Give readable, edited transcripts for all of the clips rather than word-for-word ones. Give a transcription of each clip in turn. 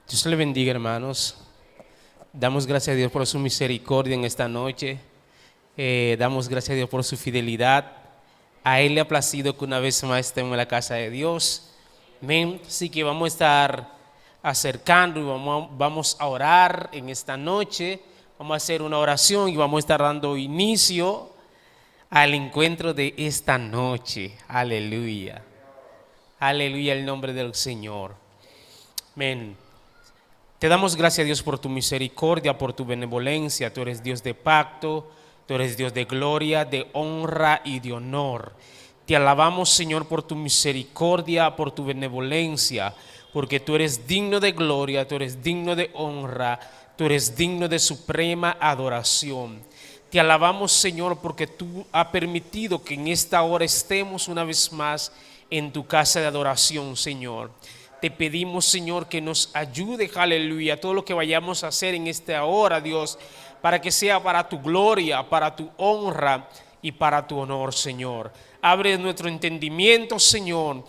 Dios le bendiga, hermanos. Damos gracias a Dios por su misericordia en esta noche. Damos gracias a Dios por su fidelidad. A Él le ha placido que una vez más estemos en la casa de Dios. Amén. Así que vamos a estar acercando y vamos a orar en esta noche. Vamos a hacer una oración y vamos a estar dando inicio al encuentro de esta noche. Aleluya. Aleluya el nombre del Señor. Amén. Te damos gracias a Dios por tu misericordia, por tu benevolencia. Tú eres Dios de pacto, tú eres Dios de gloria, de honra y de honor. Te alabamos, Señor, por tu misericordia, por tu benevolencia, porque tú eres digno de gloria, tú eres digno de honra, tú eres digno de suprema adoración. Te alabamos, Señor, porque tú has permitido que en esta hora estemos una vez más en tu casa de adoración, Señor. Te pedimos, Señor, que nos ayude, aleluya, todo lo que vayamos a hacer en esta hora, Dios, para que sea para tu gloria, para tu honra y para tu honor, Señor. Abre nuestro entendimiento, Señor,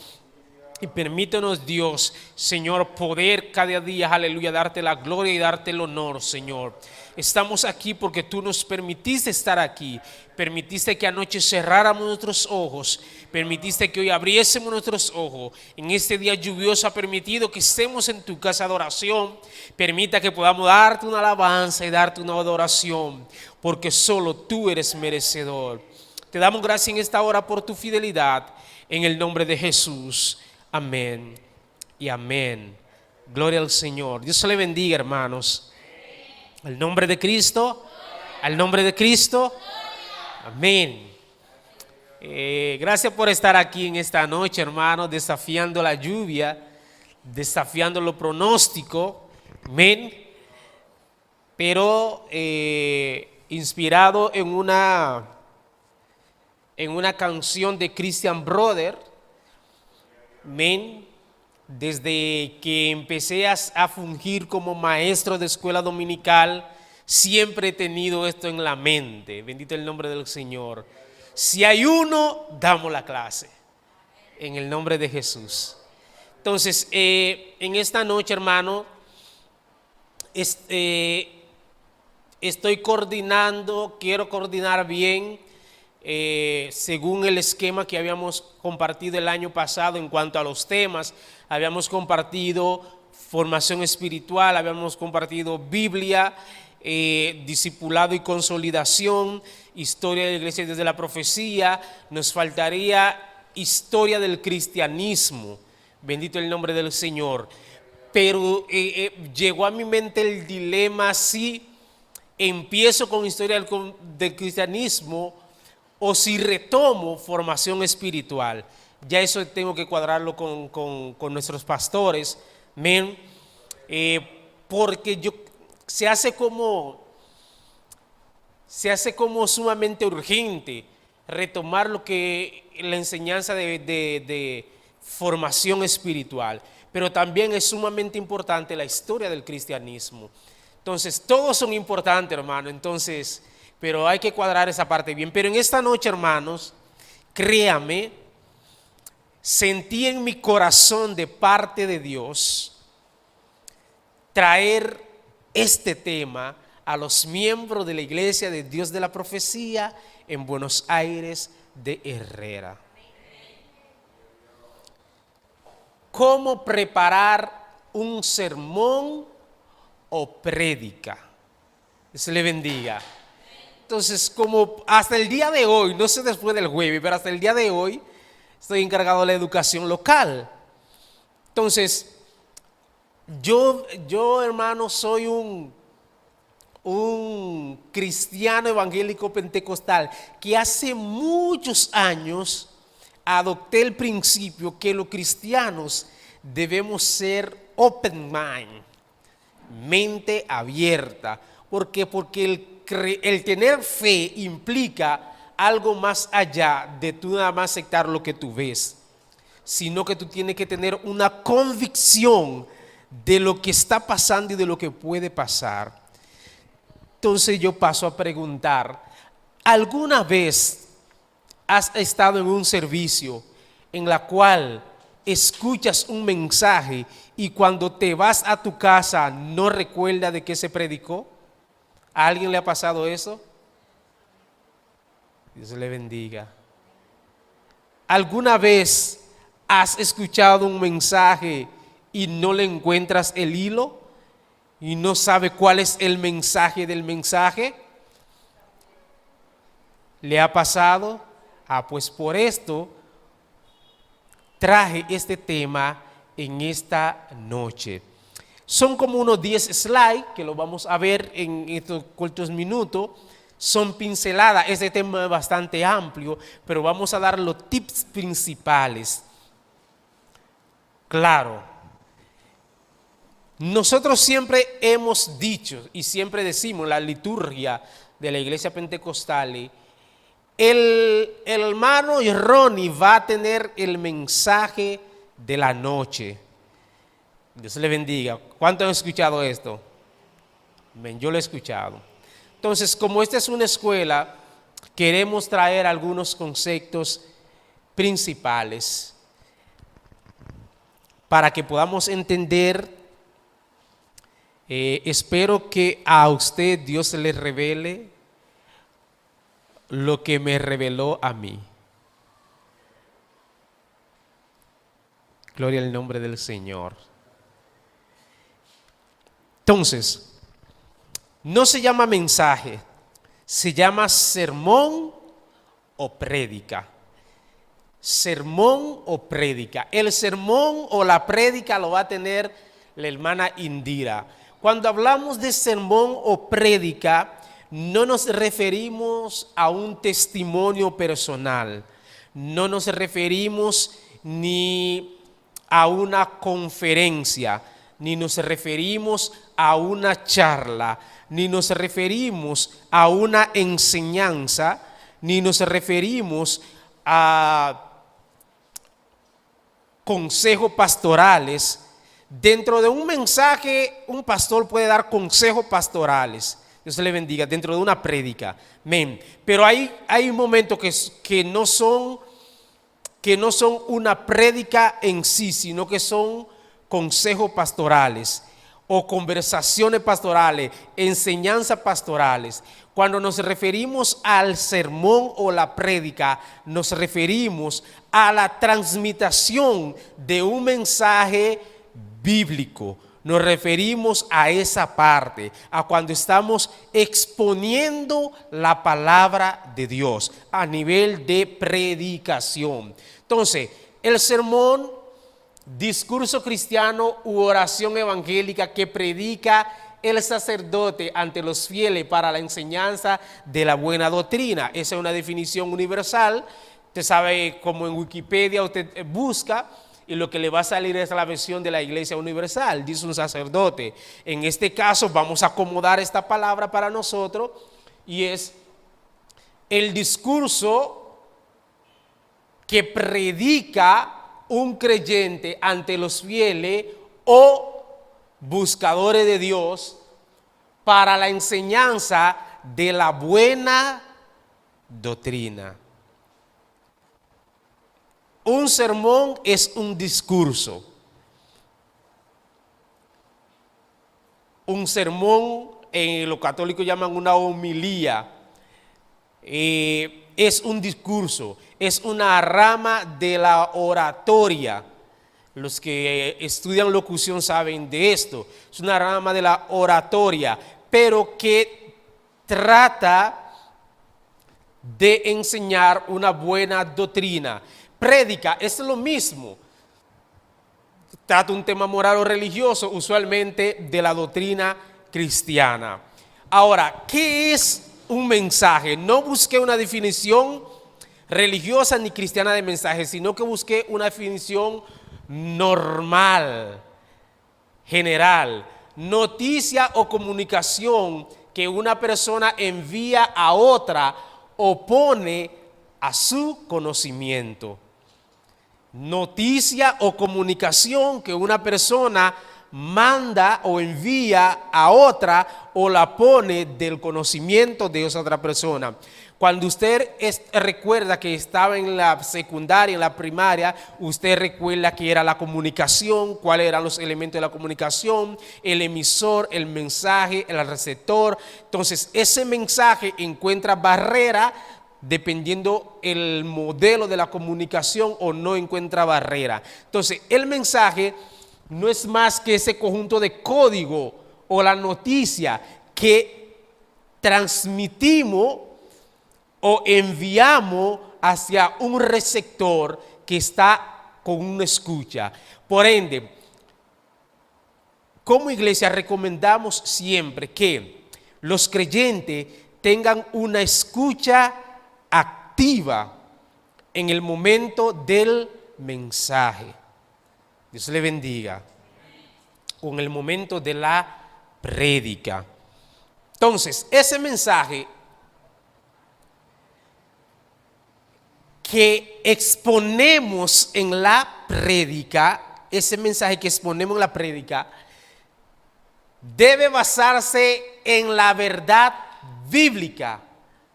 y permítanos, Dios, Señor, poder cada día, aleluya, darte la gloria y darte el honor, Señor. Estamos aquí porque tú nos permitiste estar aquí. Permitiste que anoche cerráramos nuestros ojos. Permitiste que hoy abriésemos nuestros ojos. En este día lluvioso ha permitido que estemos en tu casa de adoración. Permita que podamos darte una alabanza y darte una adoración, porque solo tú eres merecedor. Te damos gracias en esta hora por tu fidelidad. En el nombre de Jesús. Amén y amén. Gloria al Señor. Dios le bendiga, hermanos. Al nombre de Cristo. Al nombre de Cristo. Amén. Gracias por estar aquí en esta noche, hermanos, desafiando la lluvia, desafiando lo pronóstico. Amén. Pero inspirado en una canción de Christian Brother. Amén. Desde que empecé a fungir como maestro de escuela dominical, siempre he tenido esto en la mente. Bendito el nombre del Señor. Si hay uno, damos la clase. En el nombre de Jesús. Entonces, en esta noche, hermano, estoy coordinando, quiero coordinar bien. Según el esquema que habíamos compartido el año pasado en cuanto a los temas, habíamos compartido formación espiritual, habíamos compartido Biblia, discipulado y consolidación, historia de la iglesia desde la profecía. Nos faltaría historia del cristianismo, bendito el nombre del Señor. Pero llegó a mi mente el dilema si empiezo con historia del cristianismo o si retomo formación espiritual. Ya eso tengo que cuadrarlo con nuestros pastores, porque se hace como sumamente urgente retomar la enseñanza de formación espiritual, pero también es sumamente importante la historia del cristianismo. Entonces, todos son importantes, hermano. Entonces, pero hay que cuadrar esa parte bien. Pero en esta noche, hermanos, créame, sentí en mi corazón de parte de Dios traer este tema a los miembros de la Iglesia de Dios de la Profecía en Buenos Aires de Herrera. ¿Cómo preparar un sermón o prédica? Dios le bendiga. Entonces, como hasta el día de hoy, no sé después del jueves, pero hasta el día de hoy estoy encargado de la educación local. Entonces, yo hermano, soy un cristiano evangélico pentecostal que hace muchos años adopté el principio que los cristianos debemos ser open mind, mente abierta. ¿Por qué? Porque el tener fe implica algo más allá de tú nada más aceptar lo que tú ves, sino que tú tienes que tener una convicción de lo que está pasando y de lo que puede pasar. Entonces yo paso a preguntar, ¿alguna vez has estado en un servicio en la cual escuchas un mensaje y cuando te vas a tu casa no recuerdas de qué se predicó? ¿A alguien le ha pasado eso? Dios le bendiga. ¿Alguna vez has escuchado un mensaje y no le encuentras el hilo y no sabes cuál es el mensaje del mensaje? ¿Le ha pasado? Pues por esto traje este tema en esta noche. Son como unos 10 slides que lo vamos a ver en estos cortos minutos. Son pinceladas. Este tema es bastante amplio, pero vamos a dar los tips principales. Claro, nosotros siempre hemos dicho y siempre decimos en la liturgia de la iglesia pentecostal, el hermano Ronnie va a tener el mensaje de la noche. Dios le bendiga. ¿Cuántos han escuchado esto? Bien, yo lo he escuchado. Entonces, como esta es una escuela, queremos traer algunos conceptos principales para que podamos entender. Espero que a usted Dios le revele lo que me reveló a mí. Gloria al nombre del Señor. Entonces, no se llama mensaje, se llama sermón o prédica. Sermón o prédica. El sermón o la prédica lo va a tener la hermana Indira. Cuando hablamos de sermón o prédica, no nos referimos a un testimonio personal, no nos referimos ni a una conferencia, ni nos referimos a una charla, ni nos referimos a una enseñanza, ni nos referimos a consejos pastorales. Dentro de un mensaje, un pastor puede dar consejos pastorales. Dios le bendiga, dentro de una prédica. Amén. Pero hay momentos que no son una prédica en sí, sino que son consejos pastorales o conversaciones pastorales, enseñanzas pastorales. Cuando nos referimos al sermón o la prédica, nos referimos a la transmisión de un mensaje bíblico. Nos referimos a esa parte, a cuando estamos exponiendo la palabra de Dios a nivel de predicación. Entonces, el sermón, discurso cristiano u oración evangélica que predica el sacerdote ante los fieles para la enseñanza de la buena doctrina. Esa es una definición universal. Usted sabe, como en Wikipedia usted busca, y lo que le va a salir es la versión de la Iglesia Universal, dice un sacerdote. En este caso vamos a acomodar esta palabra para nosotros y es el discurso que predica un creyente ante los fieles o buscadores de Dios para la enseñanza de la buena doctrina. Un sermón es un discurso. Un sermón, en los católicos llaman una homilía. Es un discurso, es una rama de la oratoria. Los que estudian locución saben de esto. Es una rama de la oratoria, pero que trata de enseñar una buena doctrina. Prédica es lo mismo. Trata un tema moral o religioso, usualmente de la doctrina cristiana. Ahora, ¿qué es un mensaje? No busqué una definición religiosa ni cristiana de mensaje, sino que busqué una definición normal, general. Noticia o comunicación que una persona envía a otra o pone a su conocimiento. Noticia o comunicación que una persona manda o envía a otra o la pone del conocimiento de esa otra persona. Cuando usted recuerda que estaba en la secundaria, en la primaria, usted recuerda que era la comunicación, cuáles eran los elementos de la comunicación, el emisor, el mensaje, el receptor. Entonces, ese mensaje encuentra barrera dependiendo el modelo de la comunicación o no encuentra barrera. Entonces, el mensaje no es más que ese conjunto de código o la noticia que transmitimos o enviamos hacia un receptor que está con una escucha. Por ende, como iglesia recomendamos siempre que los creyentes tengan una escucha activa en el momento del mensaje. Dios le bendiga. O en el momento de la prédica. Entonces, ese mensaje que exponemos en la prédica, ese mensaje que exponemos en la prédica, debe basarse en la verdad bíblica,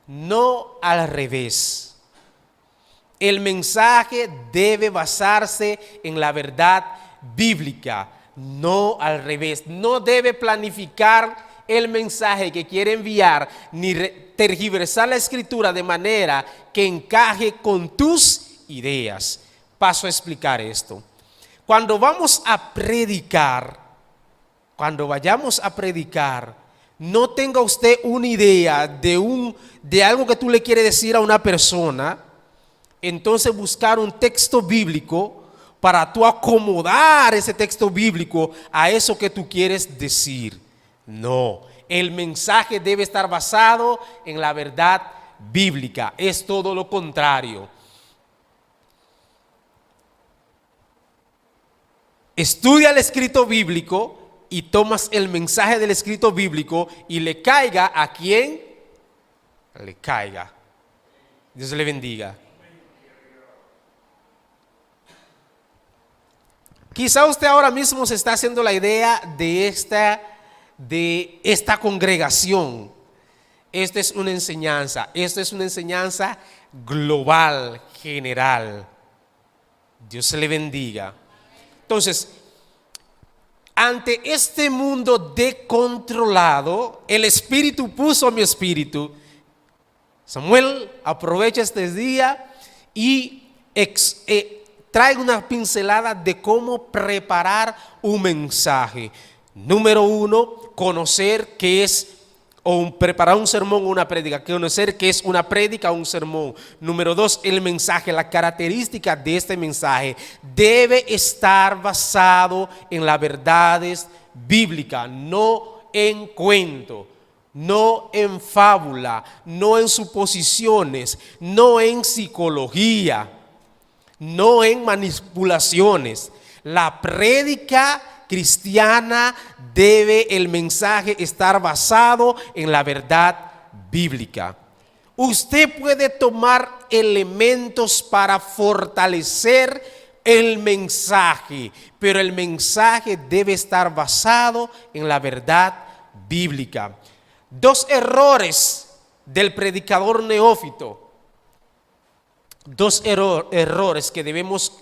no al revés. El mensaje debe basarse en la verdad bíblica, no al revés. No debe planificar el mensaje que quiere enviar ni tergiversar la escritura de manera que encaje con tus ideas. Paso a explicar esto. Cuando vamos a predicar, cuando vayamos a predicar, no tenga usted una idea de algo que tú le quieres decir a una persona, entonces buscar un texto bíblico para tú acomodar ese texto bíblico a eso que tú quieres decir. No, el mensaje debe estar basado en la verdad bíblica, es todo lo contrario. Estudia el escrito bíblico y tomas el mensaje del escrito bíblico y le caiga a quien le caiga. Dios le bendiga. Quizá usted ahora mismo se está haciendo la idea de esta congregación. Esta es una enseñanza global, general. Dios le bendiga. Entonces, ante este mundo descontrolado, el Espíritu puso a mi espíritu. Samuel, aprovecha este día y trae una pincelada de cómo preparar un mensaje. Número 1, conocer qué es, preparar un sermón o una prédica, conocer qué es una prédica o un sermón. Número 2, el mensaje, la característica de este mensaje debe estar basado en las verdades bíblicas, no en cuento, no en fábula, no en suposiciones, no en psicología, no en manipulaciones. La prédica cristiana debe el mensaje estar basado en la verdad bíblica. Usted puede tomar elementos para fortalecer el mensaje, pero el mensaje debe estar basado en la verdad bíblica. 2 errores del predicador neófito. 2 errores que debemos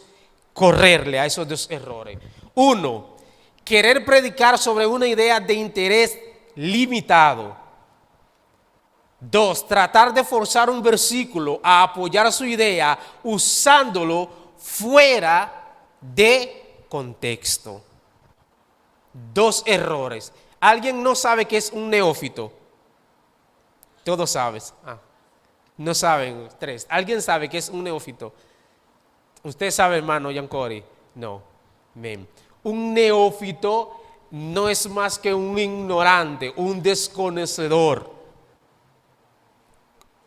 correrle a esos 2 errores. 1, querer predicar sobre una idea de interés limitado. 2, tratar de forzar un versículo a apoyar su idea usándolo fuera de contexto. 2 errores. ¿Alguien no sabe qué es un neófito? Todos sabes. No saben, 3. ¿Alguien sabe qué es un neófito? ¿Usted sabe, hermano Yancori? No. Amén. Un neófito no es más que un ignorante, un desconocedor.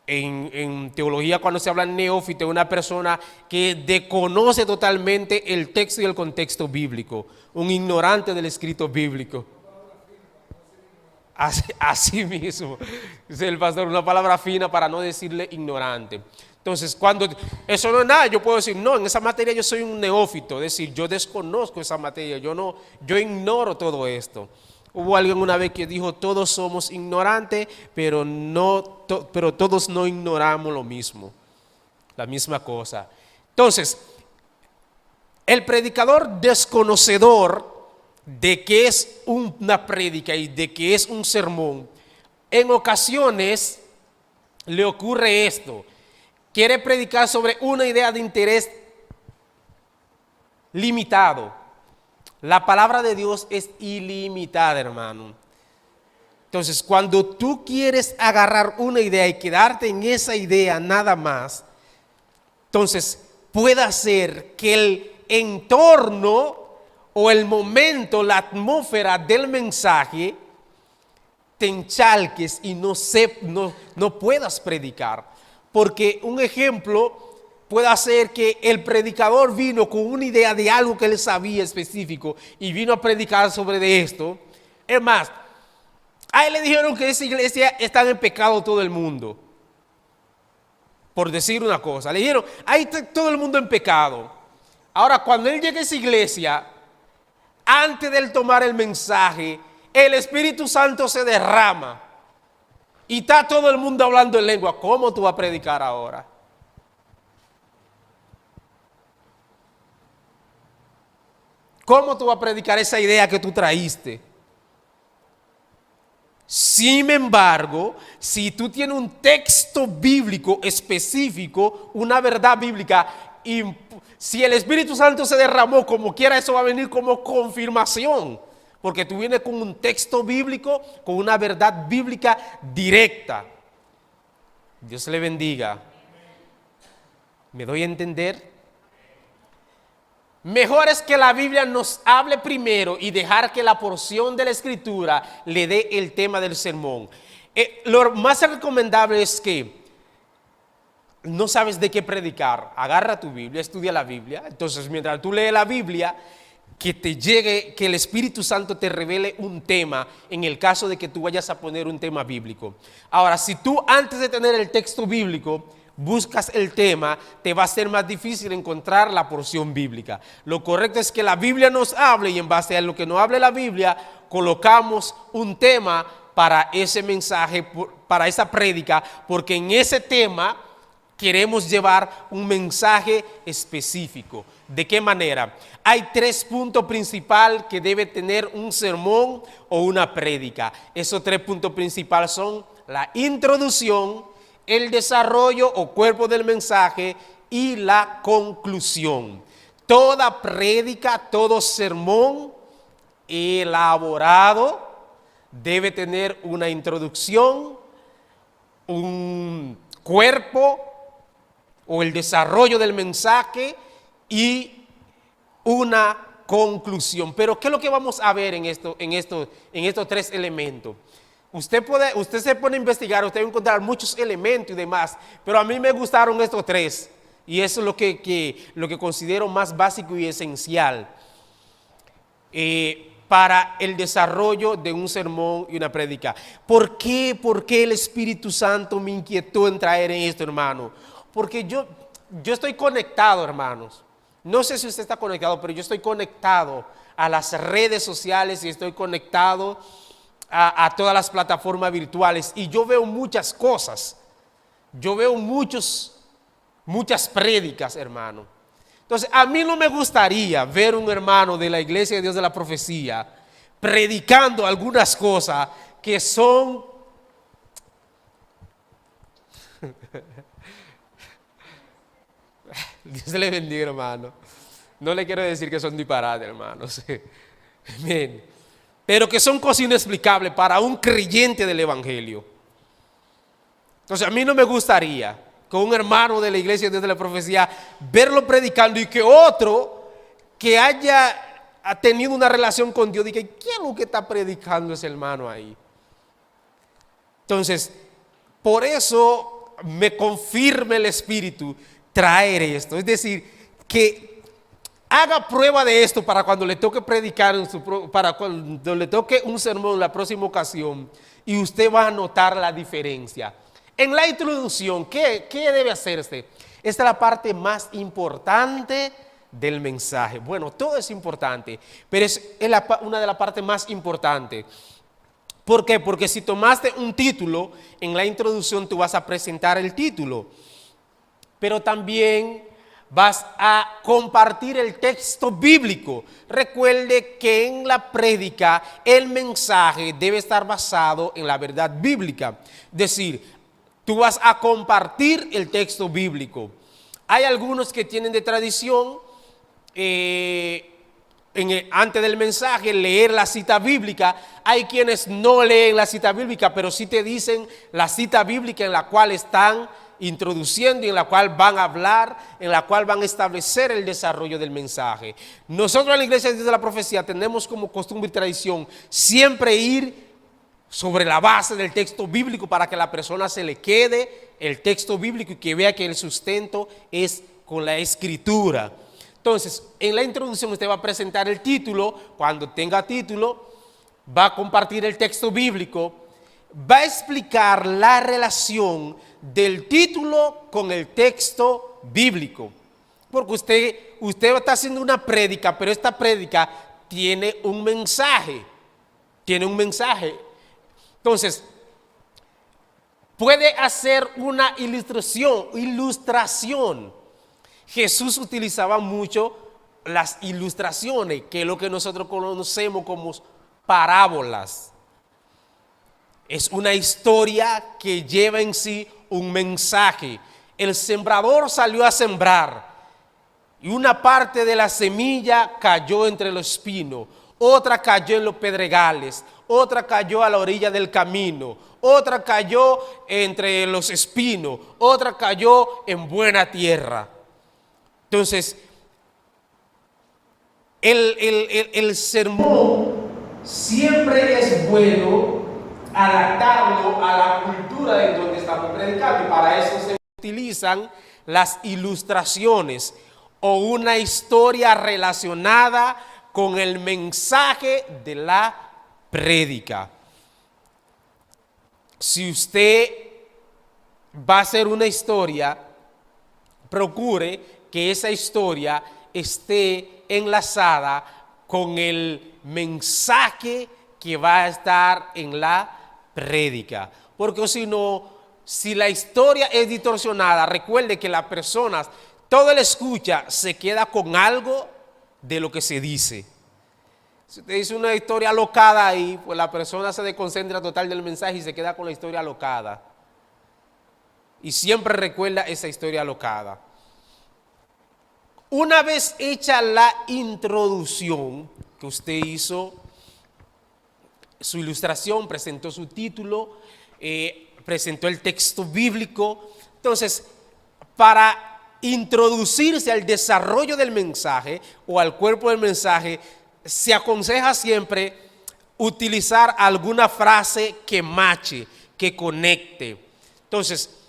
En teología, cuando se habla de neófito, es una persona que desconoce totalmente el texto y el contexto bíblico, un ignorante del escrito bíblico. Así mismo, dice el pastor, una palabra fina para no decirle ignorante. Entonces, cuando eso no es nada, yo puedo decir, no, en esa materia yo soy un neófito, es decir, yo desconozco esa materia, yo ignoro todo esto. Hubo alguien una vez que dijo, todos somos ignorantes, pero todos no ignoramos lo mismo, la misma cosa. Entonces, el predicador desconocedor de qué es una prédica y de qué es un sermón, en ocasiones le ocurre esto. Quiere predicar sobre una idea de interés limitado. La palabra de Dios es ilimitada, hermano. Entonces, cuando tú quieres agarrar una idea y quedarte en esa idea nada más, entonces puede ser que el entorno o el momento, la atmósfera del mensaje te enchalques y no puedas predicar. Porque un ejemplo puede ser que el predicador vino con una idea de algo que él sabía específico y vino a predicar sobre esto. Es más, a él le dijeron que esa iglesia está en pecado todo el mundo. Por decir una cosa, le dijeron, ahí está todo el mundo en pecado. Ahora, cuando él llega a esa iglesia, antes de él tomar el mensaje, el Espíritu Santo se derrama y está todo el mundo hablando en lengua. ¿Cómo tú vas a predicar ahora? ¿Cómo tú vas a predicar esa idea que tú traíste? Sin embargo, si tú tienes un texto bíblico específico, una verdad bíblica, y si el Espíritu Santo se derramó como quiera, eso va a venir como confirmación. Porque tú vienes con un texto bíblico, con una verdad bíblica directa. Dios le bendiga. ¿Me doy a entender? Mejor es que la Biblia nos hable primero y dejar que la porción de la Escritura le dé el tema del sermón. Lo más recomendable es que no sabes de qué predicar, agarra tu Biblia, estudia la Biblia. Entonces, mientras tú lees la Biblia, que te llegue, que el Espíritu Santo te revele un tema en el caso de que tú vayas a poner un tema bíblico. Ahora, si tú antes de tener el texto bíblico buscas el tema, te va a ser más difícil encontrar la porción bíblica. Lo correcto es que la Biblia nos hable y en base a lo que nos hable la Biblia, colocamos un tema para ese mensaje, para esa prédica, porque en ese tema queremos llevar un mensaje específico. ¿De qué manera? Hay 3 puntos principales que debe tener un sermón o una prédica. Esos 3 puntos principales son la introducción, el desarrollo o cuerpo del mensaje y la conclusión. Toda prédica, todo sermón elaborado debe tener una introducción, un cuerpo o el desarrollo del mensaje y una conclusión. Pero ¿qué es lo que vamos a ver en estos 3 elementos? Usted se pone a investigar, usted va a encontrar muchos elementos y demás, pero a mí me gustaron estos 3 y eso es lo que considero más básico y esencial para el desarrollo de un sermón y una prédica. ¿Por qué el Espíritu Santo me inquietó en traer esto, hermano? Porque yo estoy conectado, hermanos. No sé si usted está conectado, pero yo estoy conectado a las redes sociales y estoy conectado a todas las plataformas virtuales y yo veo muchas cosas. Yo veo muchas prédicas, hermano. Entonces, a mí no me gustaría ver un hermano de la Iglesia de Dios de la Profecía predicando algunas cosas que son Dios le bendiga, hermano. No le quiero decir que son disparates, hermanos. Amén. Pero que son cosas inexplicables para un creyente del Evangelio. Entonces, a mí no me gustaría con un hermano de la Iglesia de la Profecía verlo predicando y que otro que haya tenido una relación con Dios diga, ¿quién es lo que está predicando ese hermano ahí? Entonces, por eso me confirma el Espíritu traer esto. Es decir, que haga prueba de esto para cuando le toque predicar, para cuando le toque un sermón en la próxima ocasión y usted va a notar la diferencia. En la introducción, ¿qué debe hacerse? Esta es la parte más importante del mensaje. Bueno, todo es importante, pero es una de las partes más importantes. ¿Por qué? Porque si tomaste un título, en la introducción tú vas a presentar el título, pero también vas a compartir el texto bíblico. Recuerde que en la prédica el mensaje debe estar basado en la verdad bíblica. Es decir, tú vas a compartir el texto bíblico. Hay algunos que tienen de tradición antes del mensaje leer la cita bíblica. Hay quienes no leen la cita bíblica, pero sí te dicen la cita bíblica en la cual están introduciendo y en la cual van a hablar, en la cual van a establecer el desarrollo del mensaje. Nosotros en la Iglesia de Dios de la Profecía tenemos como costumbre y tradición siempre ir sobre la base del texto bíblico para que la persona se le quede el texto bíblico y que vea que el sustento es con la escritura. Entonces, en la introducción usted va a presentar el título. Cuando tenga título, va a compartir el texto bíblico, va a explicar la relación del título con el texto bíblico. Porque usted está haciendo una prédica, pero esta prédica tiene un mensaje. Tiene un mensaje. Entonces, puede hacer una ilustración. Jesús utilizaba mucho las ilustraciones, que es lo que nosotros conocemos como parábolas. Es una historia que lleva en sí un mensaje. El sembrador salió a sembrar y una parte de la semilla cayó entre los espinos, otra cayó en los pedregales, otra cayó a la orilla del camino, otra cayó entre los espinos, otra cayó en buena tierra. Entonces, el sermón siempre es bueno adaptarlo a la cultura en donde estamos predicando, y para eso se utilizan las ilustraciones o una historia relacionada con el mensaje de la prédica. Si usted va a hacer una historia, procure que esa historia esté enlazada con el mensaje que va a estar en la prédica. Porque si no, si la historia es distorsionada, recuerde que las personas, todo el escucha se queda con algo de lo que se dice. Si usted dice una historia alocada ahí, pues la persona se desconcentra total del mensaje y se queda con la historia alocada. Y siempre recuerda esa historia alocada. Una vez hecha la introducción, que usted hizo su ilustración, presentó su título, presentó el texto bíblico, entonces, para introducirse al desarrollo del mensaje o al cuerpo del mensaje, se aconseja siempre utilizar alguna frase que mache, que conecte. Entonces,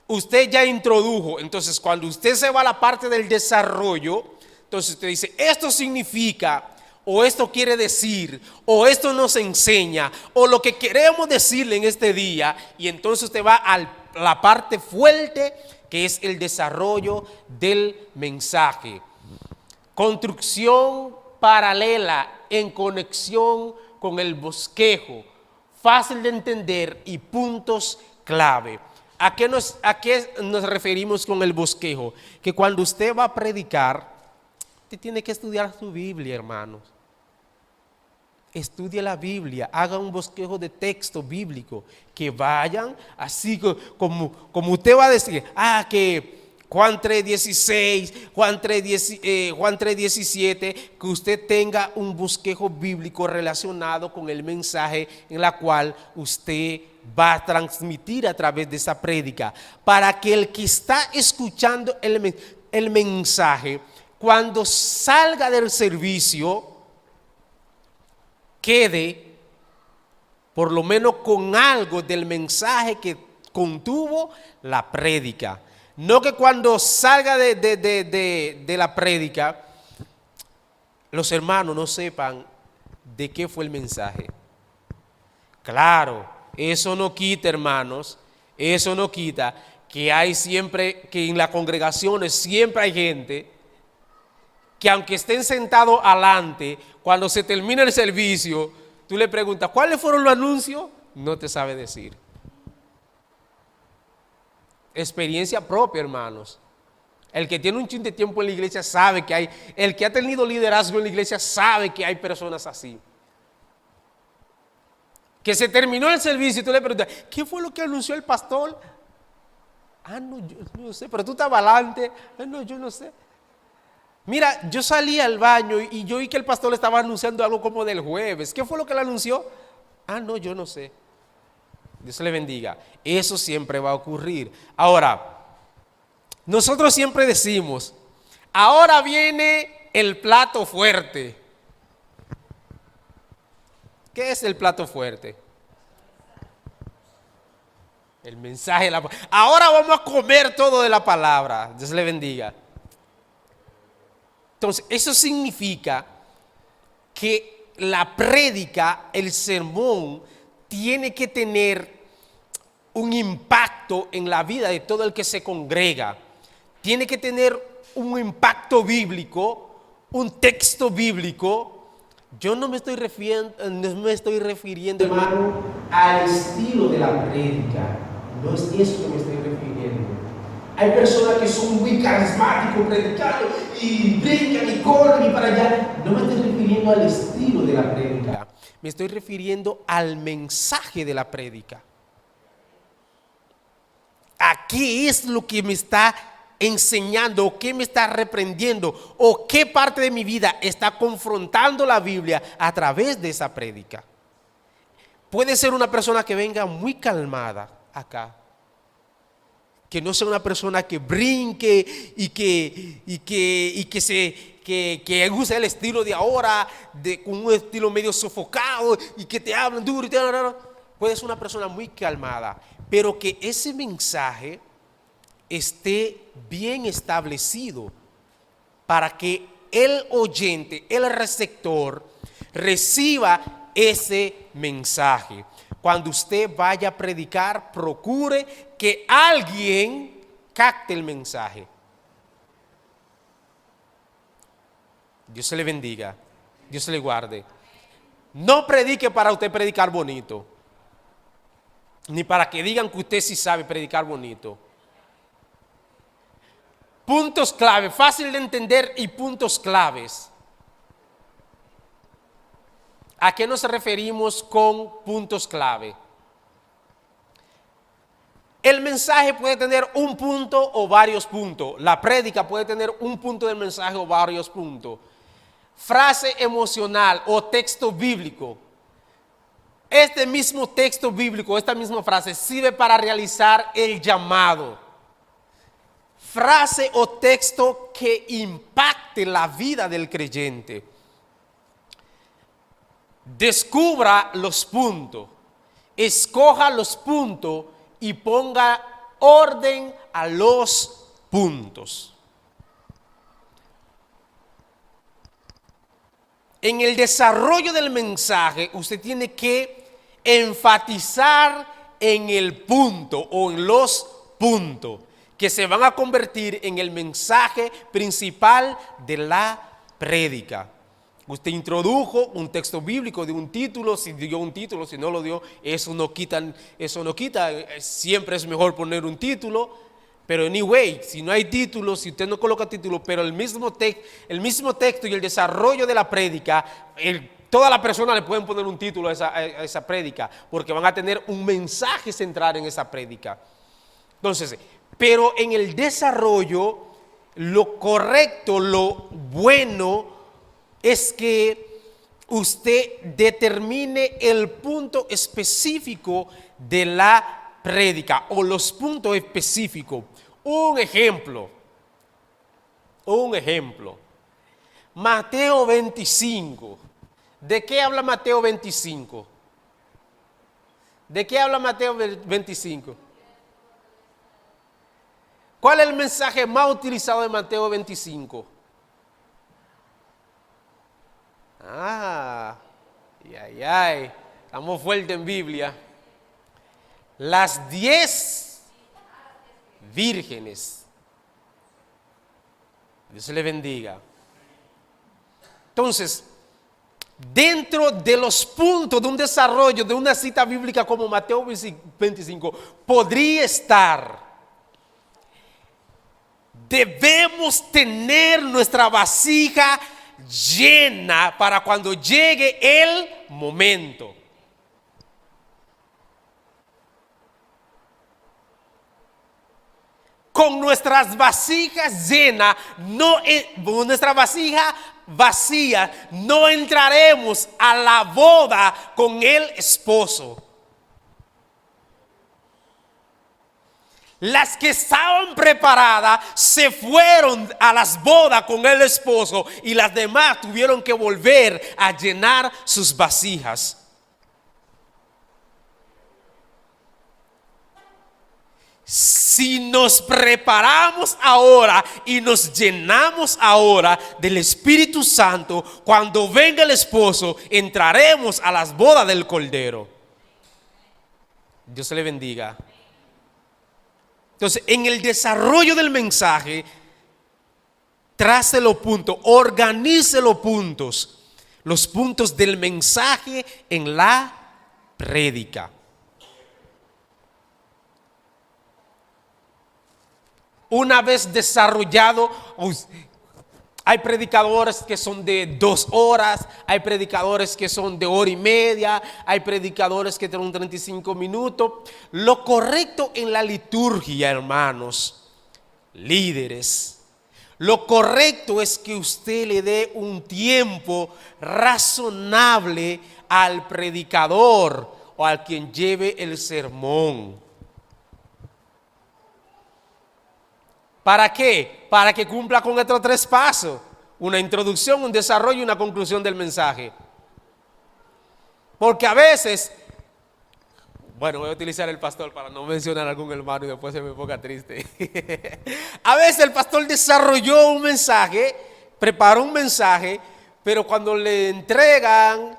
usted ya introdujo, entonces cuando usted se va a la parte del desarrollo, entonces usted dice, esto significa, o esto quiere decir, o esto nos enseña, o lo que queremos decirle en este día, y entonces usted va a la parte fuerte, que es el desarrollo del mensaje. Construcción paralela en conexión con el bosquejo, fácil de entender y puntos clave. ¿A qué nos referimos con el bosquejo? Que cuando usted va a predicar, usted tiene que estudiar su Biblia, hermanos. Estudie la Biblia, haga un bosquejo de texto bíblico, que vayan así como usted va a decir, que Juan 3:16, Juan 3:17, que usted tenga un bosquejo bíblico relacionado con el mensaje en la cual usted va a transmitir a través de esa prédica, para que el que está escuchando el mensaje, cuando salga del servicio, quede por lo menos con algo del mensaje que contuvo la prédica. No que cuando salga de la prédica, los hermanos no sepan de qué fue el mensaje. Claro, eso no quita, hermanos, eso no quita que hay siempre, que en las congregaciones siempre hay gente que aunque estén sentados adelante, cuando se termina el servicio, tú le preguntas, ¿cuáles fueron los anuncios? No te sabe decir. Experiencia propia, hermanos. El que tiene un chin de tiempo en la iglesia sabe que hay, el que ha tenido liderazgo en la iglesia sabe que hay personas así. Que se terminó el servicio y tú le preguntas, ¿qué fue lo que anunció el pastor? Ah, no, yo no sé, pero tú estabas adelante. Ah, no, yo no sé. Mira, yo salí al baño y yo vi que el pastor le estaba anunciando algo como del jueves. ¿Qué fue lo que le anunció? Ah, no, yo no sé. Dios le bendiga. Eso siempre va a ocurrir. Ahora, nosotros siempre decimos, ahora viene el plato fuerte. ¿Qué es el plato fuerte? El mensaje de la palabra. Ahora vamos a comer todo de la palabra. Dios le bendiga. Entonces, eso significa que la prédica, el sermón, tiene que tener un impacto en la vida de todo el que se congrega. Tiene que tener un impacto bíblico, un texto bíblico. Yo no me estoy refiriendo, hermano, al estilo de la prédica. No es eso que me estoy refiriendo. Hay personas que son muy carismáticos predicando y brincan y corren y para allá. No me estoy refiriendo al estilo de la prédica. Me estoy refiriendo al mensaje de la prédica. ¿A qué es lo que me está enseñando o qué me está reprendiendo o qué parte de mi vida está confrontando la Biblia a través de esa prédica? Puede ser una persona que venga muy calmada acá, que no sea una persona que brinque y que use el estilo de ahora, con un estilo medio sofocado y que te hablen duro y tal. Puede ser una persona muy calmada, pero que ese mensaje esté bien establecido para que el oyente, el receptor, reciba ese mensaje. Cuando usted vaya a predicar, procure que alguien capte el mensaje. Dios se le bendiga, Dios se le guarde. No predique para usted predicar bonito, ni para que digan que usted sí sabe predicar bonito. Puntos clave, fácil de entender y puntos claves. ¿A qué nos referimos con puntos clave? El mensaje puede tener un punto o varios puntos. La prédica puede tener un punto del mensaje o varios puntos. Frase emocional o texto bíblico. Este mismo texto bíblico, esta misma frase sirve para realizar el llamado. Frase o texto que impacte la vida del creyente. Descubra los puntos, escoja los puntos y ponga orden a los puntos. En el desarrollo del mensaje, usted tiene que enfatizar en el punto o en los puntos que se van a convertir en el mensaje principal de la prédica. Usted introdujo un texto bíblico de un título, si dio un título, si no lo dio, eso no quita, siempre es mejor poner un título, pero anyway, si no hay título, si usted no coloca título, pero el mismo texto y el desarrollo de la prédica, toda la persona le pueden poner un título a esa prédica, porque van a tener un mensaje central en esa prédica. Entonces, pero en el desarrollo, lo correcto, lo bueno, es que usted determine el punto específico de la prédica o los puntos específicos. Un ejemplo. Mateo 25. ¿De qué habla Mateo 25? ¿De qué habla Mateo 25? ¿Cuál es el mensaje más utilizado de Mateo 25? Estamos fuertes en Biblia. Las 10 vírgenes. Dios le bendiga. Entonces, dentro de los puntos de un desarrollo de una cita bíblica como Mateo 25, podría estar: debemos tener nuestra vasija llena para cuando llegue el momento. Con nuestras vasijas llenas, con nuestra vasija vacía, no entraremos a la boda con el esposo. Las que estaban preparadas se fueron a las bodas con el esposo y las demás tuvieron que volver a llenar sus vasijas. Si nos preparamos ahora y nos llenamos ahora del Espíritu Santo, cuando venga el esposo, entraremos a las bodas del Cordero. Dios le bendiga. Entonces, en el desarrollo del mensaje, trace los puntos, organice los puntos del mensaje en la prédica. Una vez desarrollado, hay predicadores que son de 2 horas, hay predicadores que son de 1:30, hay predicadores que tienen 35 minutos. Lo correcto en la liturgia, hermanos, líderes, lo correcto es que usted le dé un tiempo razonable al predicador o al quien lleve el sermón. ¿Para qué? Para que cumpla con estos 3 pasos: una introducción, un desarrollo y una conclusión del mensaje. Porque a veces, bueno, voy a utilizar el pastor para no mencionar a algún hermano y después se me ponga triste. A veces el pastor desarrolló un mensaje, preparó un mensaje, pero cuando le entregan,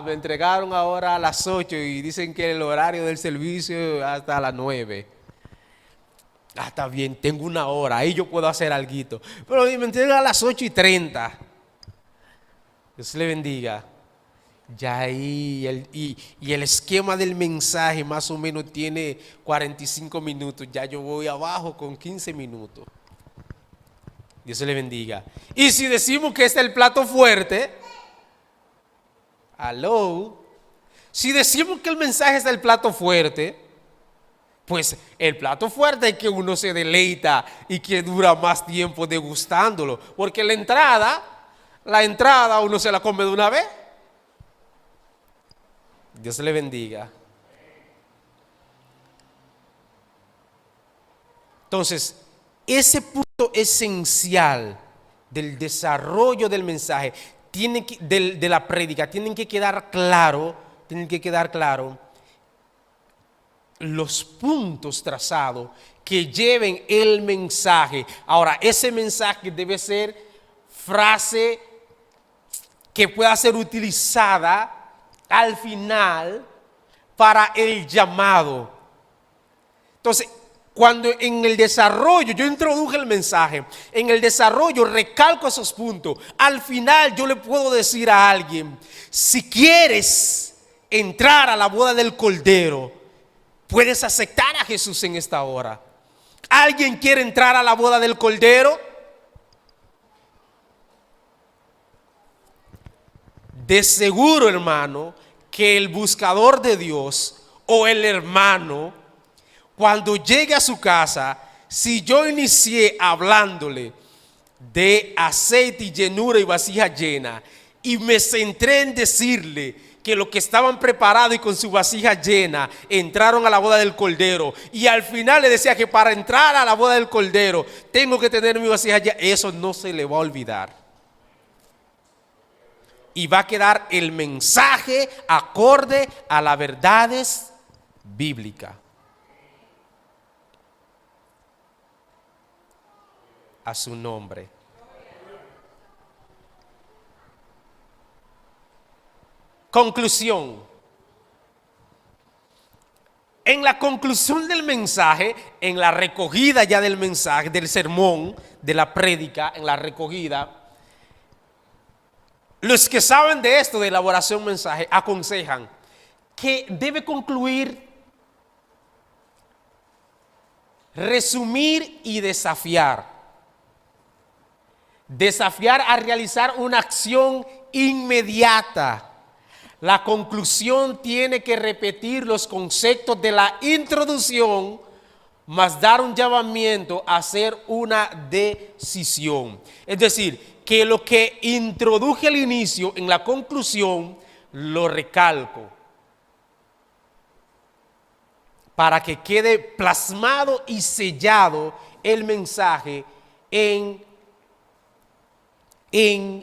me entregaron ahora a las 8 y dicen que el horario del servicio hasta las 9. Está bien, tengo 1 hora, ahí yo puedo hacer algo. Pero me entrega a las 8:30. Dios le bendiga. Ya ahí, y el esquema del mensaje más o menos tiene 45 minutos. Ya yo voy abajo con 15 minutos. Dios le bendiga. Y si decimos que este es el plato fuerte, si decimos que el mensaje es el plato fuerte, pues el plato fuerte es que uno se deleita y que dura más tiempo degustándolo. Porque la entrada uno se la come de una vez. Dios le bendiga. Entonces, ese punto esencial del desarrollo del mensaje, de la prédica, tienen que quedar claro los puntos trazados que lleven el mensaje. Ahora, ese mensaje debe ser frase que pueda ser utilizada al final para el llamado. Entonces, cuando en el desarrollo yo introduje el mensaje, en el desarrollo recalco esos puntos, al final yo le puedo decir a alguien: si quieres entrar a la boda del Cordero, puedes aceptar a Jesús en esta hora. ¿Alguien quiere entrar a la boda del Cordero? De seguro, hermano, que el buscador de Dios o el hermano, cuando llegue a su casa, si yo inicié hablándole de aceite y llenura y vasija llena, y me centré en decirle que los que estaban preparados y con su vasija llena entraron a la boda del Cordero, y al final le decía que para entrar a la boda del Cordero tengo que tener mi vasija llena, eso no se le va a olvidar. Y va a quedar el mensaje acorde a las verdades bíblicas. A su nombre. Conclusión. En la conclusión del mensaje, en la recogida ya del mensaje, del sermón, de la prédica, en la recogida, Los que saben de esto, de elaboración mensaje, aconsejan que debe concluir, resumir y desafiar. Desafiar a realizar una acción inmediata. La conclusión tiene que repetir los conceptos de la introducción, más dar un llamamiento a hacer una decisión. Es decir, que lo que introduje al inicio, en la conclusión, lo recalco, para que quede plasmado y sellado el mensaje en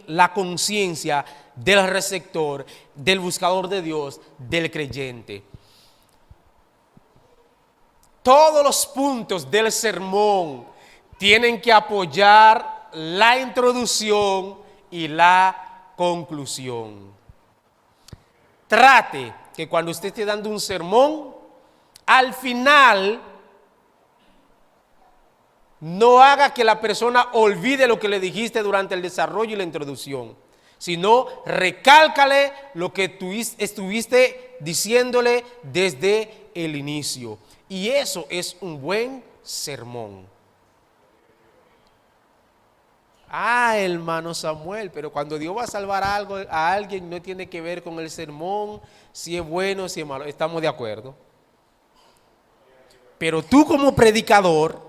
la conciencia del receptor, del buscador de Dios, del creyente. Todos los puntos del sermón tienen que apoyar la introducción y la conclusión. Trate que cuando usted esté dando un sermón, al final no haga que la persona olvide lo que le dijiste durante el desarrollo y la introducción, sino recálcale lo que tú estuviste diciéndole desde el inicio. Y eso es un buen sermón. Hermano Samuel, pero cuando Dios va a salvar algo a alguien, no tiene que ver con el sermón, si es bueno, si es malo. Estamos de acuerdo. Pero tú como predicador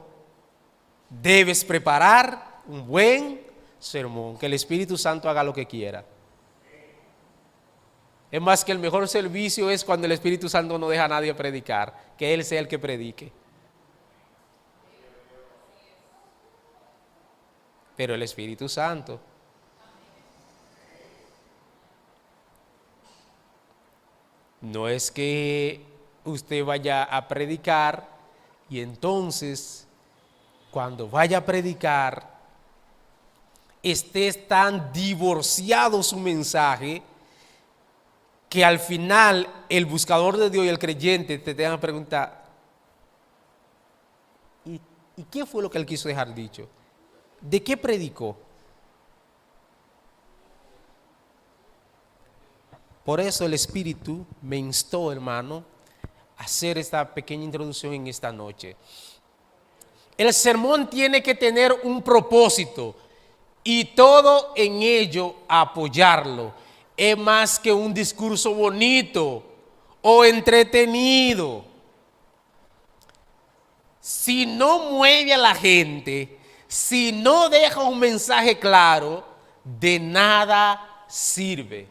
debes preparar un buen sermón, que el Espíritu Santo haga lo que quiera. Es más, que el mejor servicio es cuando el Espíritu Santo no deja a nadie predicar, que Él sea el que predique. Pero el Espíritu Santo. No es que usted vaya a predicar y entonces cuando vaya a predicar esté tan divorciado su mensaje que al final el buscador de Dios y el creyente te tengan que preguntar, ¿y qué fue lo que él quiso dejar dicho? ¿De qué predicó? Por eso el Espíritu me instó, hermano, a hacer esta pequeña introducción en esta noche. El sermón tiene que tener un propósito y todo en ello apoyarlo. Es más que un discurso bonito o entretenido. Si no mueve a la gente, si no deja un mensaje claro, de nada sirve.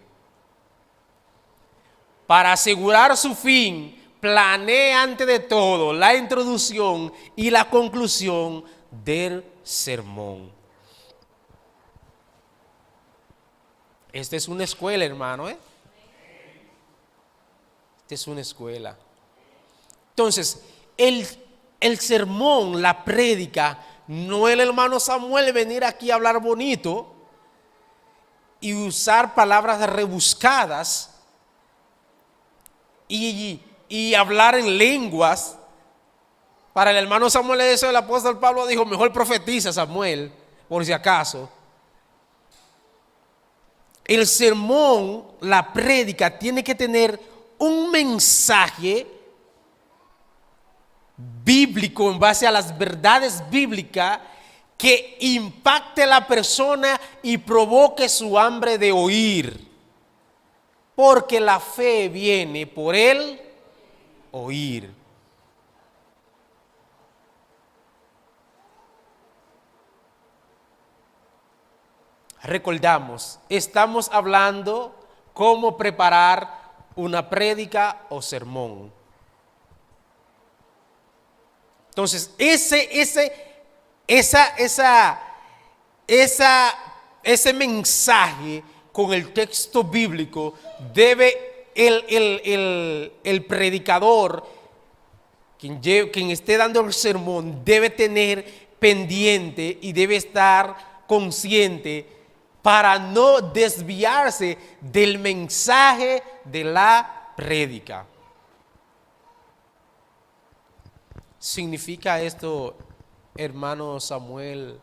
Para asegurar su fin, planee antes de todo la introducción y la conclusión del sermón. Esta es una escuela, hermano, Esta es una escuela. Entonces, el sermón, la prédica, no el hermano Samuel venir aquí a hablar bonito y usar palabras rebuscadas y hablar en lenguas. Para el hermano Samuel, eso el apóstol Pablo dijo, mejor profetiza Samuel, por si acaso. El sermón, la prédica, tiene que tener un mensaje bíblico en base a las verdades bíblicas que impacte a la persona y provoque su hambre de oír. Porque la fe viene por el oír. Recordamos, estamos hablando cómo preparar una prédica o sermón. Entonces, ese mensaje con el texto bíblico debe el predicador, quien esté dando el sermón, debe tener pendiente y debe estar consciente para no desviarse del mensaje de la prédica. ¿Significa esto, hermano Samuel,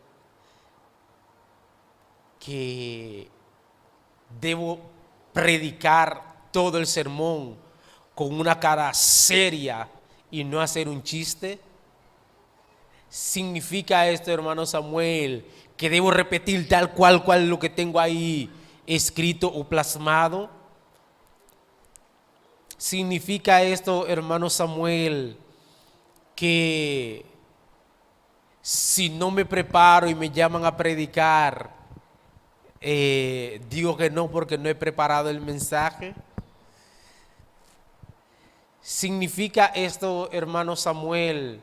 que debo predicar todo el sermón con una cara seria y no hacer un chiste? ¿Significa esto, hermano Samuel, que debo repetir tal cual lo que tengo ahí escrito o plasmado? ¿Significa esto, hermano Samuel, que si no me preparo y me llaman a predicar, digo que no porque no he preparado el mensaje? ¿Significa esto, hermano Samuel,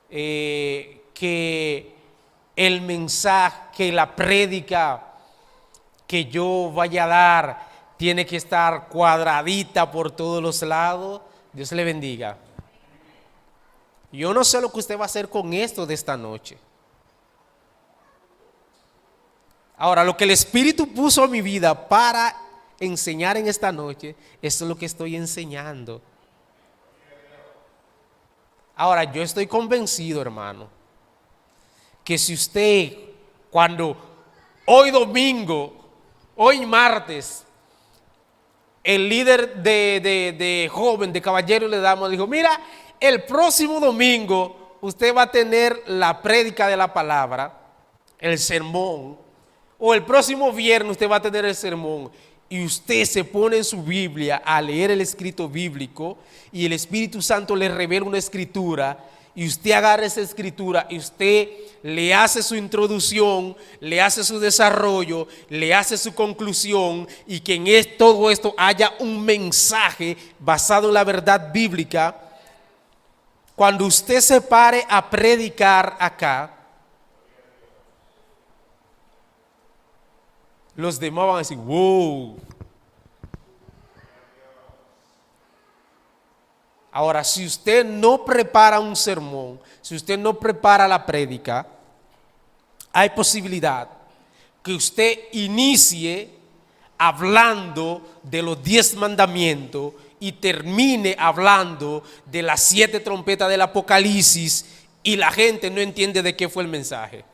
que el mensaje, que la prédica que yo vaya a dar tiene que estar cuadradita por todos los lados? Dios le bendiga. Yo no sé lo que usted va a hacer con esto de esta noche. Ahora, lo que el Espíritu puso en mi vida para enseñar en esta noche, eso es lo que estoy enseñando. Ahora, yo estoy convencido, hermano, que si usted, cuando hoy domingo, hoy martes, el líder de joven, de caballero le damos, dijo, mira, el próximo domingo usted va a tener la prédica de la palabra, el sermón, o el próximo viernes usted va a tener el sermón, y usted se pone en su Biblia a leer el escrito bíblico y el Espíritu Santo le revela una escritura y usted agarra esa escritura y usted le hace su introducción, le hace su desarrollo, le hace su conclusión y que en todo esto haya un mensaje basado en la verdad bíblica. Cuando usted se pare a predicar acá, los demás van a decir, wow. Ahora, si usted no prepara un sermón, si usted no prepara la prédica, hay posibilidad que usted inicie hablando de los 10 mandamientos y termine hablando de las 7 trompetas del Apocalipsis y la gente no entiende de qué fue el mensaje.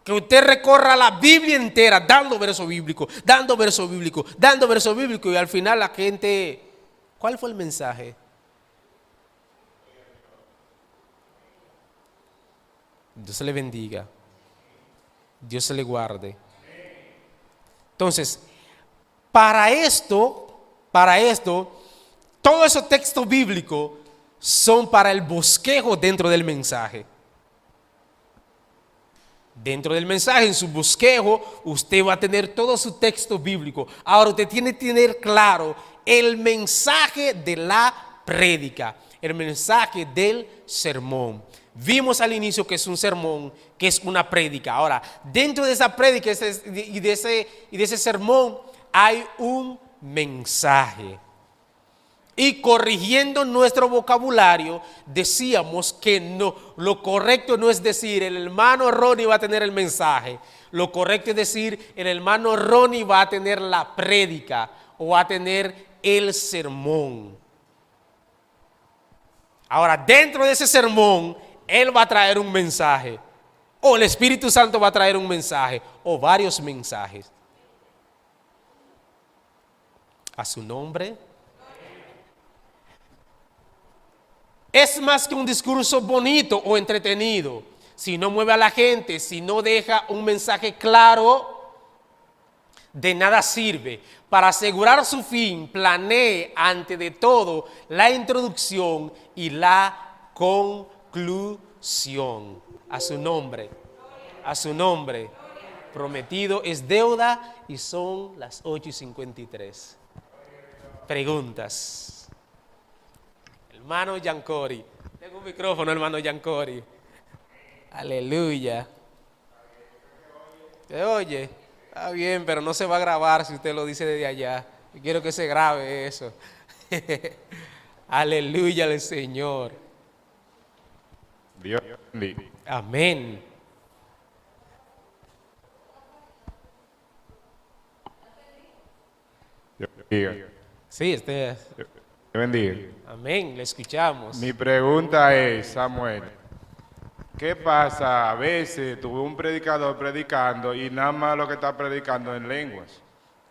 Que usted recorra la Biblia entera dando verso bíblico, dando verso bíblico, dando verso bíblico y al final la gente, ¿cuál fue el mensaje? Dios le bendiga, Dios se le guarde. Entonces, para esto, todos esos textos bíblicos son para el bosquejo dentro del mensaje. Dentro del mensaje, en su bosquejo, usted va a tener todo su texto bíblico. Ahora usted tiene que tener claro el mensaje de la prédica, el mensaje del sermón. Vimos al inicio que es un sermón, que es una prédica. Ahora, dentro de esa prédica y de ese sermón hay un mensaje. Y corrigiendo nuestro vocabulario, decíamos que no, lo correcto no es decir el hermano Ronnie va a tener el mensaje. Lo correcto es decir el hermano Ronnie va a tener la prédica o va a tener el sermón. Ahora, dentro de ese sermón, él va a traer un mensaje. O el Espíritu Santo va a traer un mensaje o varios mensajes. A su nombre. Es más que un discurso bonito o entretenido. Si no mueve a la gente, si no deja un mensaje claro, de nada sirve. Para asegurar su fin, planee antes de todo la introducción y la conclusión. A su nombre, a su nombre. Prometido es deuda y son las 8:53. Preguntas. Hermano Yancori, tengo un micrófono, hermano Yancori. Aleluya. ¿Se oye? Está bien, pero no se va a grabar si usted lo dice desde allá. Yo quiero que se grabe eso. Aleluya al Señor. Dios bendiga. Amén. Dios bendiga. Sí, Dios bendiga. amén, le escuchamos. Mi pregunta es, Samuel, ¿Qué pasa? A veces tuve un predicador predicando y nada más lo que está predicando en lenguas.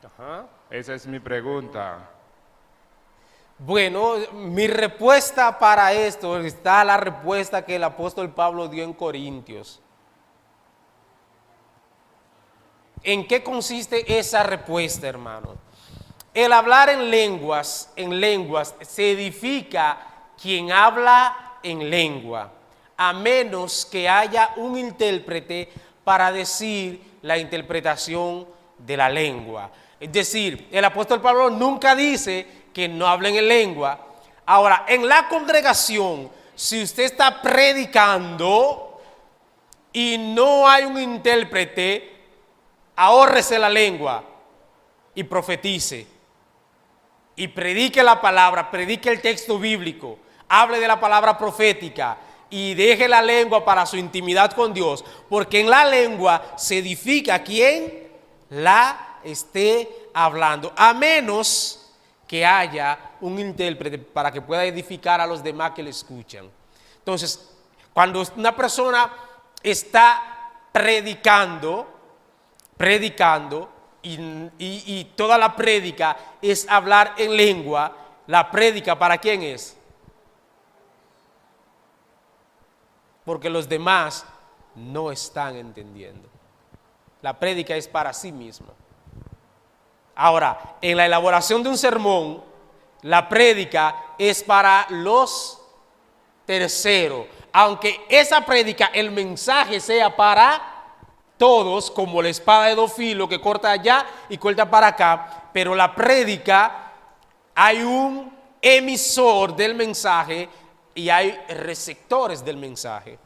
Ajá. Esa es mi pregunta. Bueno, mi respuesta para esto está la respuesta que el apóstol Pablo dio en Corintios. ¿En qué consiste esa respuesta, hermano? El hablar en lenguas, se edifica quien habla en lengua, a menos que haya un intérprete para decir la interpretación de la lengua. Es decir, el apóstol Pablo nunca dice que no hablen en lengua. Ahora, en la congregación, si usted está predicando y no hay un intérprete, ahórrese la lengua y profetice. Y predique la palabra, predique el texto bíblico, hable de la palabra profética y deje la lengua para su intimidad con Dios, porque en la lengua se edifica quien la esté hablando, a menos que haya un intérprete para que pueda edificar a los demás que le escuchan. Entonces, cuando una persona está predicando, y toda la prédica es hablar en lengua, la prédica ¿para quién es? Porque los demás no están entendiendo. La prédica es para sí misma. Ahora, en la elaboración de un sermón, la prédica es para los terceros, aunque esa prédica, el mensaje sea para todos, como la espada de dos filos que corta allá y corta para acá, pero la prédica hay un emisor del mensaje y hay receptores del mensaje.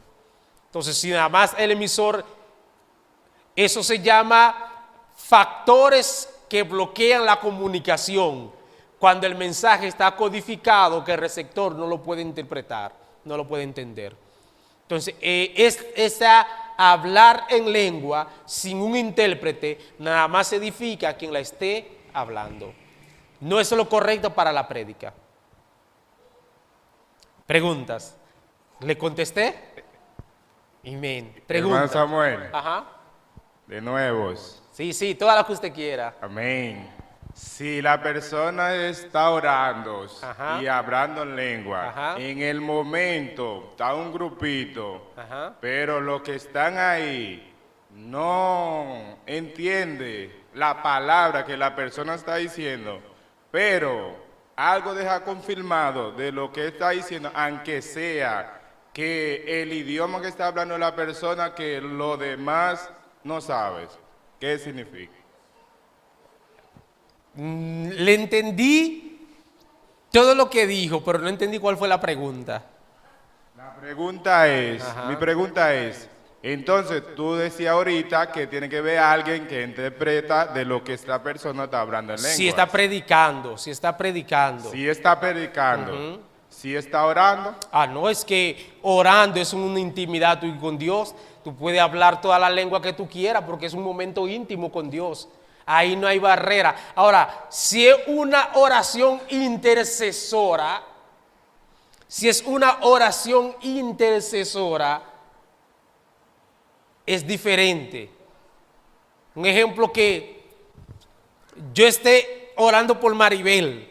Entonces, si nada más el emisor, eso se llama factores que bloquean la comunicación. Cuando el mensaje está codificado, que el receptor no lo puede interpretar, no lo puede entender. Entonces, esa hablar en lengua sin un intérprete, nada más edifica a quien la esté hablando. No es lo correcto para la prédica. Preguntas. ¿Le contesté? Amén. Hermano Preguntas. Samuel, Ajá. de nuevo. Sí, todas las que usted quiera. Amén. Si la persona está orando Ajá. y hablando en lengua, Ajá. en el momento está un grupito, Ajá. pero los que están ahí no entiende la palabra que la persona está diciendo, pero algo deja confirmado de lo que está diciendo, aunque sea que el idioma que está hablando la persona que lo demás no sabes. ¿Qué significa? Le entendí todo lo que dijo, pero no entendí cuál fue la pregunta. La pregunta es, Ajá. mi pregunta es, entonces tú decías ahorita que tiene que ver a alguien que interpreta de lo que esta persona está hablando en lengua. Si está predicando, si está predicando. Si está predicando, si está orando. No es que orando es una intimidad tú con Dios. Tú puedes hablar toda la lengua que tú quieras porque es un momento íntimo con Dios. Ahí no hay barrera. Ahora, si es una oración intercesora, es diferente. Un ejemplo que yo esté orando por Maribel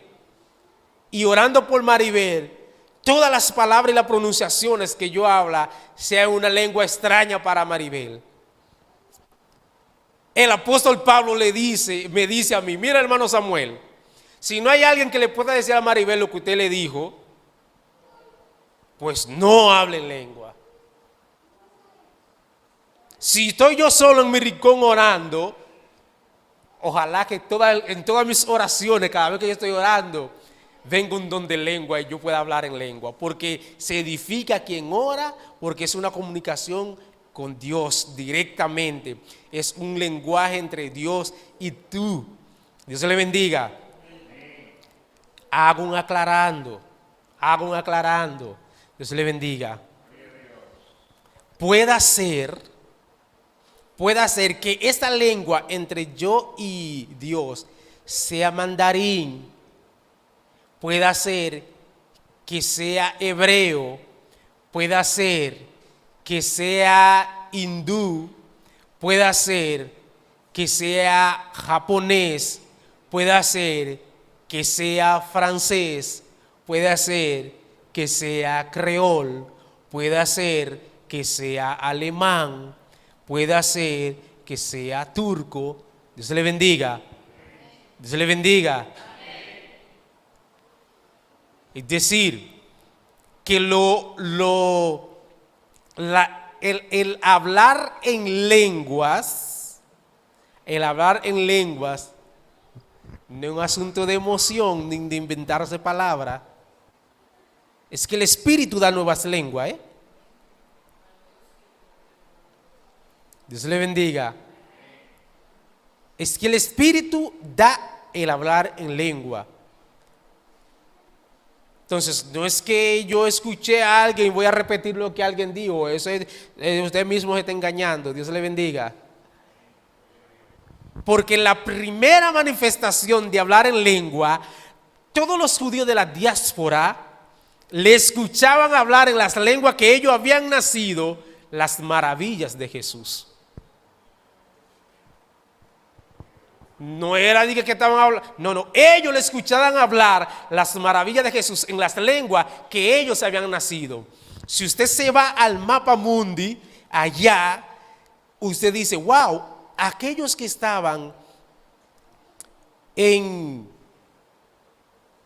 y orando por Maribel, todas las palabras y las pronunciaciones que yo habla sea una lengua extraña para Maribel. El apóstol Pablo me dice a mí, mira hermano Samuel, si no hay alguien que le pueda decir a Maribel lo que usted le dijo, pues no hable en lengua. Si estoy yo solo en mi rincón orando, ojalá que en todas mis oraciones, cada vez que yo estoy orando, venga un don de lengua y yo pueda hablar en lengua, porque se edifica quien ora, porque es una comunicación con Dios directamente, es un lenguaje entre Dios y tú. Dios le bendiga. Hago un aclarando. Dios le bendiga. Puede ser que esta lengua entre yo y Dios sea mandarín, pueda ser que sea hebreo, pueda ser que sea hindú, pueda ser que sea japonés, pueda ser que sea francés, puede ser que sea creol, puede ser que sea alemán, puede ser que sea turco. Dios le bendiga. Dios le bendiga. Es decir, que el hablar en lenguas, no es un asunto de emoción ni de inventarse palabras. Es que el Espíritu da nuevas lenguas, ¿eh? Dios le bendiga. Es que el Espíritu da el hablar en lengua. Entonces, no es que yo escuché a alguien y voy a repetir lo que alguien dijo. Eso es, usted mismo se está engañando. Dios le bendiga. Porque la primera manifestación de hablar en lengua, todos los judíos de la diáspora le escuchaban hablar en las lenguas que ellos habían nacido, las maravillas de Jesús. No era de que estaban hablando, no, ellos le escuchaban hablar las maravillas de Jesús en las lenguas que ellos habían nacido. Si usted se va al mapa mundi, allá, usted dice, wow, aquellos que estaban en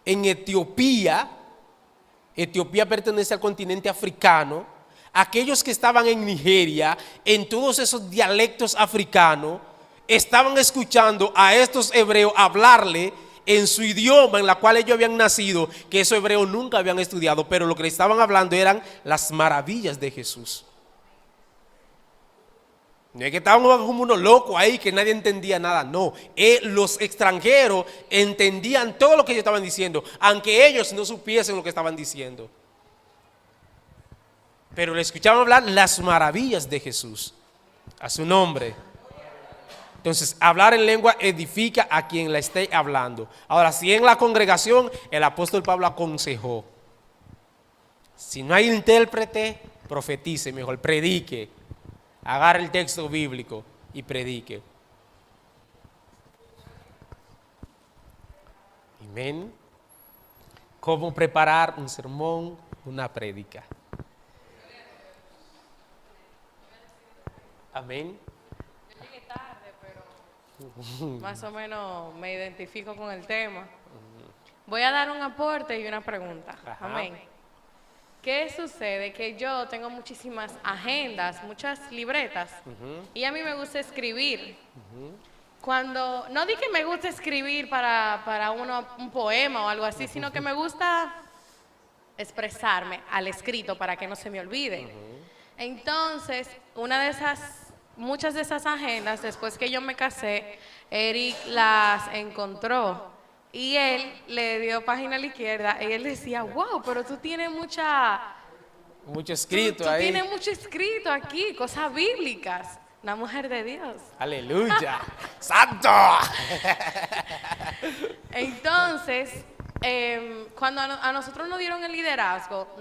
Etiopía, Etiopía pertenece al continente africano, aquellos que estaban en Nigeria, en todos esos dialectos africanos, estaban escuchando a estos hebreos hablarle en su idioma en la cual ellos habían nacido, que esos hebreos nunca habían estudiado, pero lo que le estaban hablando eran las maravillas de Jesús. No es que estaban como unos locos ahí que nadie entendía nada, no. Los extranjeros entendían todo lo que ellos estaban diciendo, aunque ellos no supiesen lo que estaban diciendo. Pero le escuchaban hablar las maravillas de Jesús, a su nombre. Entonces, hablar en lengua edifica a quien la esté hablando. Ahora, si en la congregación, el apóstol Pablo aconsejó, si no hay intérprete, profetice mejor, predique. Agarre el texto bíblico y predique. Amén. ¿Cómo preparar un sermón, una prédica? Amén. Yo llegué tarde, pero más o menos me identifico con el tema. Voy a dar un aporte y una pregunta. Ajá. Amén. ¿Qué sucede? Que yo tengo muchísimas agendas, muchas libretas, y a mí me gusta escribir. Cuando, no di que me gusta escribir para un poema o algo así, sino que me gusta expresarme al escrito para que no se me olvide. Entonces, muchas de esas agendas, después que yo me casé, Eric las encontró. Y él le dio página a la izquierda y él decía, wow, pero tú tienes Mucho escrito tú ahí. tienes mucho escrito aquí, cosas bíblicas. Una mujer de Dios. Aleluya. ¡Santo! Entonces, cuando a nosotros nos dieron el liderazgo,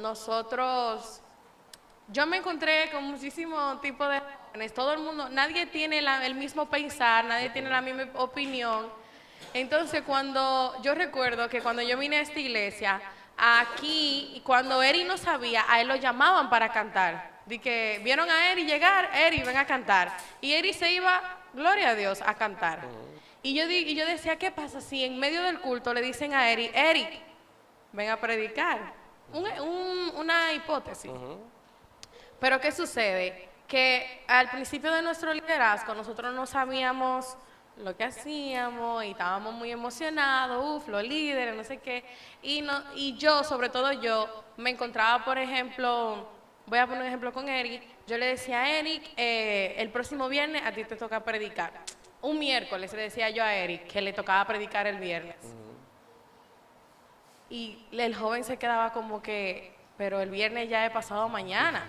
yo me encontré con muchísimo tipo de jóvenes, todo el mundo, nadie tiene el mismo pensar, nadie tiene la misma opinión. Entonces, yo recuerdo que cuando yo vine a esta iglesia, aquí, cuando Eri no sabía, a él lo llamaban para cantar. De que vieron a Eri llegar, Eri, ven a cantar. Y Eri se iba, gloria a Dios, a cantar. Y yo decía, ¿qué pasa si en medio del culto le dicen a Eri, Eri, ven a predicar? Una hipótesis. Pero ¿qué sucede? Que al principio de nuestro liderazgo nosotros no sabíamos lo que hacíamos y estábamos muy emocionados, los líderes, no sé qué. Y yo, sobre todo yo, me encontraba, por ejemplo, voy a poner un ejemplo con Eric, yo le decía a Eric, el próximo viernes a ti te toca predicar. Un miércoles le decía yo a Eric que le tocaba predicar el viernes. Y el joven se quedaba como que, pero el viernes ya he pasado mañana,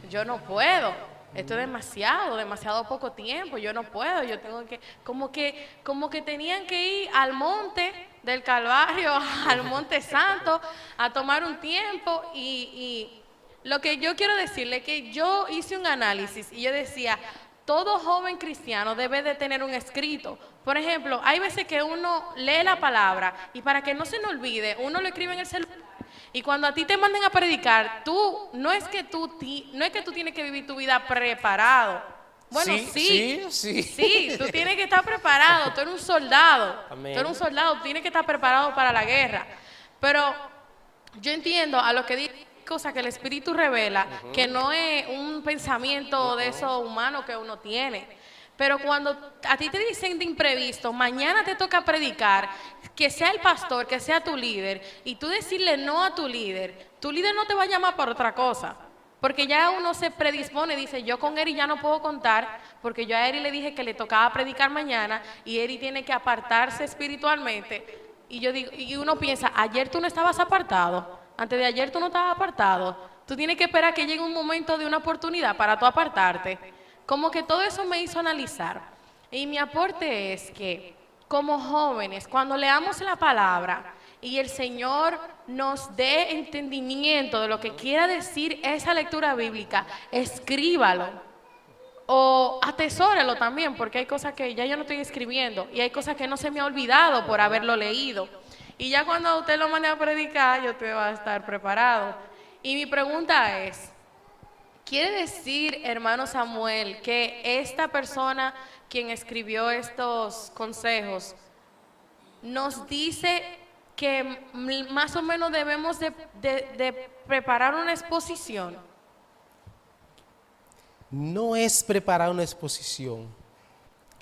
yo no puedo. Esto es demasiado poco tiempo, yo no puedo, yo tengo que, como que tenían que ir al monte del Calvario, al Monte Santo, a tomar un tiempo y Lo que yo quiero decirle es que yo hice un análisis y yo decía, todo joven cristiano debe de tener un escrito. Por ejemplo, hay veces que uno lee la palabra y para que no se nos olvide, uno lo escribe en el celular. Y cuando a ti te manden a predicar, no es que tú tienes que vivir tu vida preparado. Bueno, sí, tú tienes que estar preparado, tú eres un soldado. Amén. Tú eres un soldado, tú tienes que estar preparado para la guerra. Pero yo entiendo a lo que dice cosas que el Espíritu revela, que no es un pensamiento de eso humano que uno tiene. Pero cuando a ti te dicen de imprevisto, mañana te toca predicar, que sea el pastor, que sea tu líder, y tú decirle no a tu líder no te va a llamar por otra cosa. Porque ya uno se predispone, dice, yo con Eri ya no puedo contar, porque yo a Eri le dije que le tocaba predicar mañana, y Eri tiene que apartarse espiritualmente. Y yo digo, y uno piensa, ayer tú no estabas apartado, antes de ayer tú no estabas apartado, tú tienes que esperar que llegue un momento de una oportunidad para tú apartarte. Como que todo eso me hizo analizar. Y mi aporte es que, como jóvenes, cuando leamos la palabra y el Señor nos dé entendimiento de lo que quiera decir esa lectura bíblica, escríbalo. O atesórelo también, porque hay cosas que ya yo no estoy escribiendo y hay cosas que no se me ha olvidado por haberlo leído. Y ya cuando usted lo mande a predicar, yo te va a estar preparado. Y mi pregunta es, ¿quiere decir, hermano Samuel, que esta persona quien escribió estos consejos nos dice que más o menos debemos de preparar una exposición? No es preparar una exposición,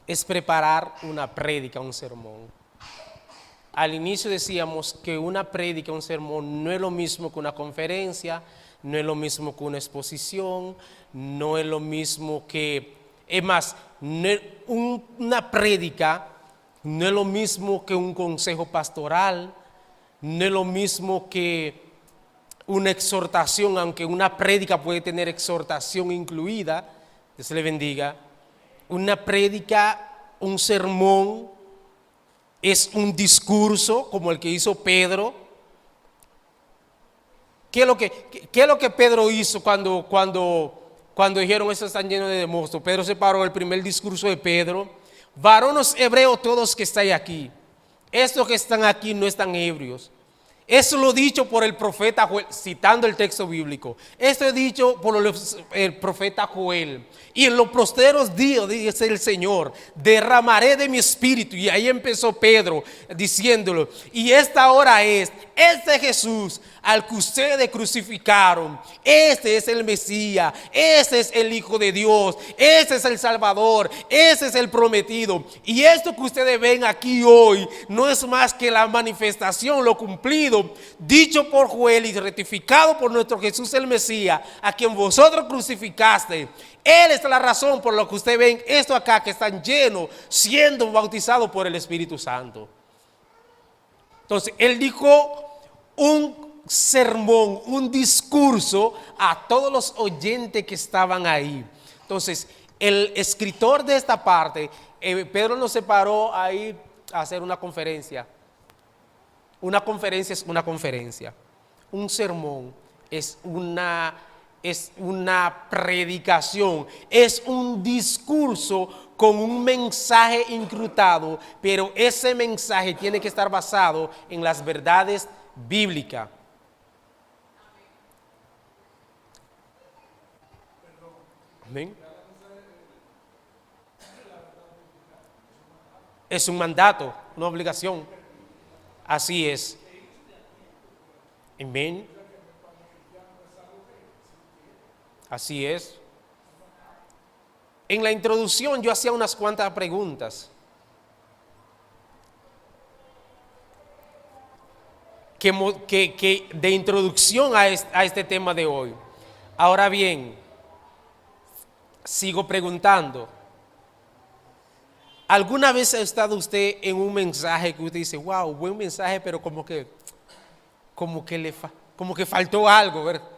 es preparar una prédica, un sermón. Al inicio decíamos que una prédica, un sermón, no es lo mismo que una conferencia, no es lo mismo que una exposición, no es lo mismo que, es más, una prédica no es lo mismo que un consejo pastoral, no es lo mismo que una exhortación, aunque una prédica puede tener exhortación incluida, Dios le bendiga. Una prédica, un sermón, es un discurso como el que hizo Pedro. ¿Qué es lo que Pedro hizo cuando dijeron eso están llenos de demonios? Pedro se paró, el primer discurso de Pedro. Varones hebreos todos que estáis aquí, estos que están aquí no están ebrios. Eso lo dicho por el profeta Joel, citando el texto bíblico. Esto es dicho por el profeta Joel. Y en los posteros días, dice el Señor, derramaré de mi espíritu. Y ahí empezó Pedro diciéndolo. Y esta hora es, este Jesús al que ustedes crucificaron, este es el Mesías, este es el Hijo de Dios, este es el Salvador, este es el prometido. Y esto que ustedes ven aquí hoy no es más que la manifestación, lo cumplido, dicho por Joel y rectificado por nuestro Jesús el Mesías, a quien vosotros crucificaste. Él es la razón por la que ustedes ven esto acá, que están llenos, siendo bautizados por el Espíritu Santo. Entonces, él dijo un sermón, un discurso a todos los oyentes que estaban ahí. Entonces, el escritor de esta parte, Pedro nos separó ahí a hacer una conferencia. Una conferencia es una conferencia. Un sermón es una predicación, es un discurso con un mensaje incrustado, pero ese mensaje tiene que estar basado en las verdades bíblicas. Amén. Es un mandato, una obligación. Así es. Amén. Así es. En la introducción yo hacía unas cuantas preguntas que de introducción a este tema de hoy. Ahora bien, sigo preguntando. ¿Alguna vez ha estado usted en un mensaje que usted dice, wow, buen mensaje, pero como que faltó algo, ¿verdad?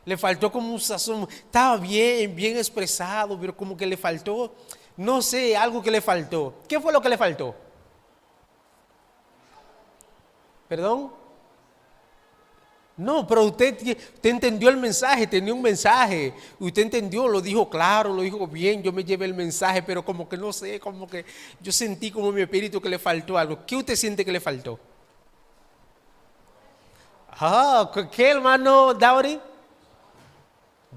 Le faltó como un sazón, estaba bien expresado, pero como que le faltó, no sé, algo que le faltó. ¿Qué fue lo que le faltó? ¿Perdón? No, pero usted entendió el mensaje, tenía un mensaje. Usted entendió, lo dijo claro, lo dijo bien, yo me llevé el mensaje, pero como que no sé, como que yo sentí como en mi espíritu que le faltó algo. ¿Qué usted siente que le faltó? Ah, ¿qué, hermano Dowry?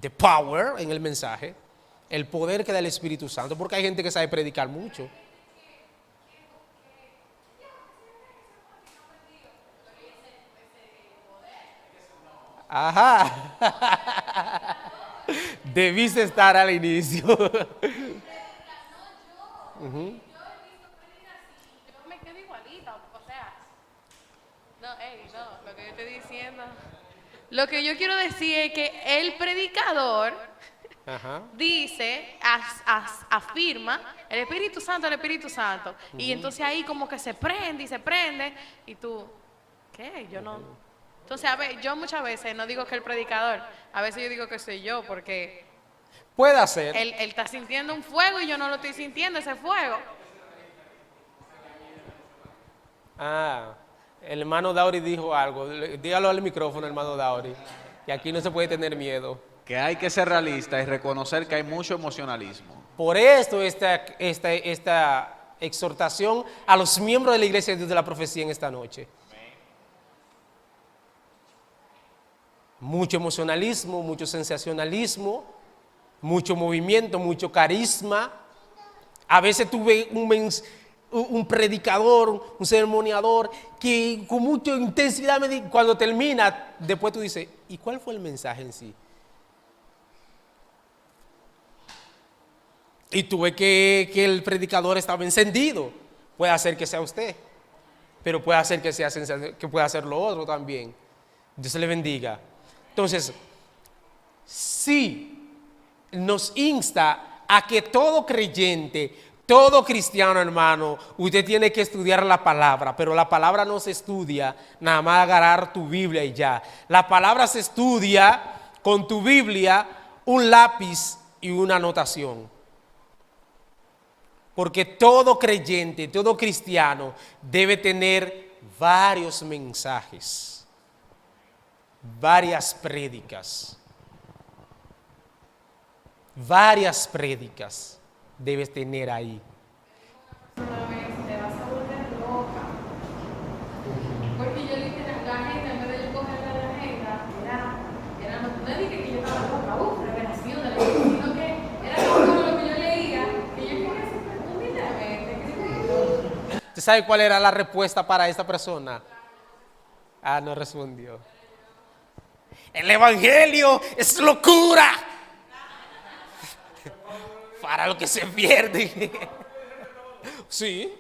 The power en el mensaje, el poder que da el Espíritu Santo, porque hay gente que sabe predicar mucho. Ajá. Debiste estar al inicio. Yo me quedo igualita, o sea, no, no, lo que yo estoy diciendo. Lo que yo quiero decir es que el predicador Ajá. dice, afirma, el Espíritu Santo, el Espíritu Santo. Y entonces ahí como que se prende y se prende. Y tú, ¿qué? Yo no. Entonces, a ver, yo muchas veces no digo que el predicador, a veces yo digo que soy yo, porque Puede ser. él está sintiendo un fuego y yo no lo estoy sintiendo, ese fuego. Ah, el hermano Dauri dijo algo. Dígalo al micrófono, hermano Dauri. Y aquí no se puede tener miedo. Que hay que ser realista y reconocer que hay mucho emocionalismo. Por esto esta exhortación a los miembros de la Iglesia de Dios de la Profecía en esta noche. Mucho emocionalismo, mucho sensacionalismo, mucho movimiento, mucho carisma. A veces tuve un predicador, un sermoneador que con mucha intensidad cuando termina, después tú dices, ¿y cuál fue el mensaje en sí? Y tú ves que el predicador estaba encendido. Puede hacer que sea usted, pero puede hacer que pueda ser lo otro también. Dios le bendiga. Entonces, sí, nos insta a que todo creyente, todo cristiano, hermano, usted tiene que estudiar la palabra, pero la palabra no se estudia nada más agarrar tu Biblia y ya. La palabra se estudia con tu Biblia, un lápiz y una anotación. Porque todo creyente, todo cristiano debe tener varios mensajes. Varias prédicas debes tener ahí. Una vez te vas a volver loca. Porque yo literal, la agenda, en vez de yo coger la agenda, no dije que yo estaba loca, revelación de la Biblia, sino que era como lo que yo leía, que yo quería hacer humildemente, escribirlo. ¿Usted sabe cuál era la respuesta para esta persona? Ah, no respondió. El evangelio es locura para los que se pierden. Sí.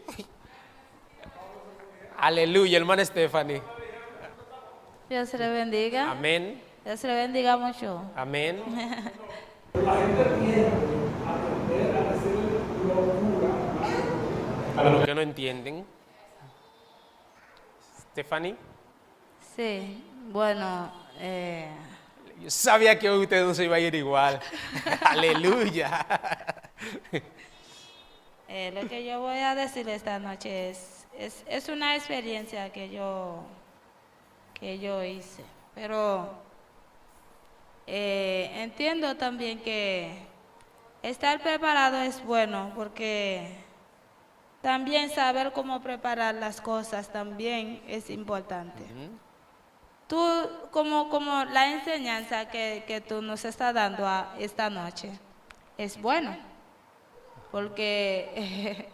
Aleluya, hermana Stephanie. Dios se le bendiga. Amén. Dios se le bendiga mucho. Amén. Para los que no entienden. Stephanie. Sí, bueno, Yo sabía que hoy usted no se iba a ir igual. Aleluya. lo que yo voy a decir esta noche es una experiencia que yo hice, pero entiendo también que estar preparado es bueno, porque también saber cómo preparar las cosas también es importante. Tú, como la enseñanza que tú nos estás dando esta noche, es bueno, porque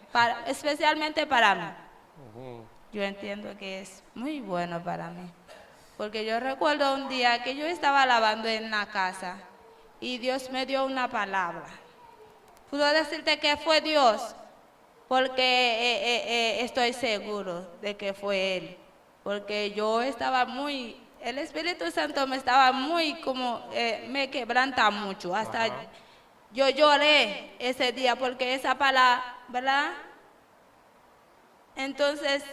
especialmente para mí, yo entiendo que es muy bueno para mí, porque yo recuerdo un día que yo estaba lavando en la casa y Dios me dio una palabra. Puedo decirte que fue Dios, porque estoy seguro de que fue Él, porque yo estaba el Espíritu Santo me estaba me quebranta mucho, hasta yo lloré ese día porque esa palabra, ¿verdad? Entonces,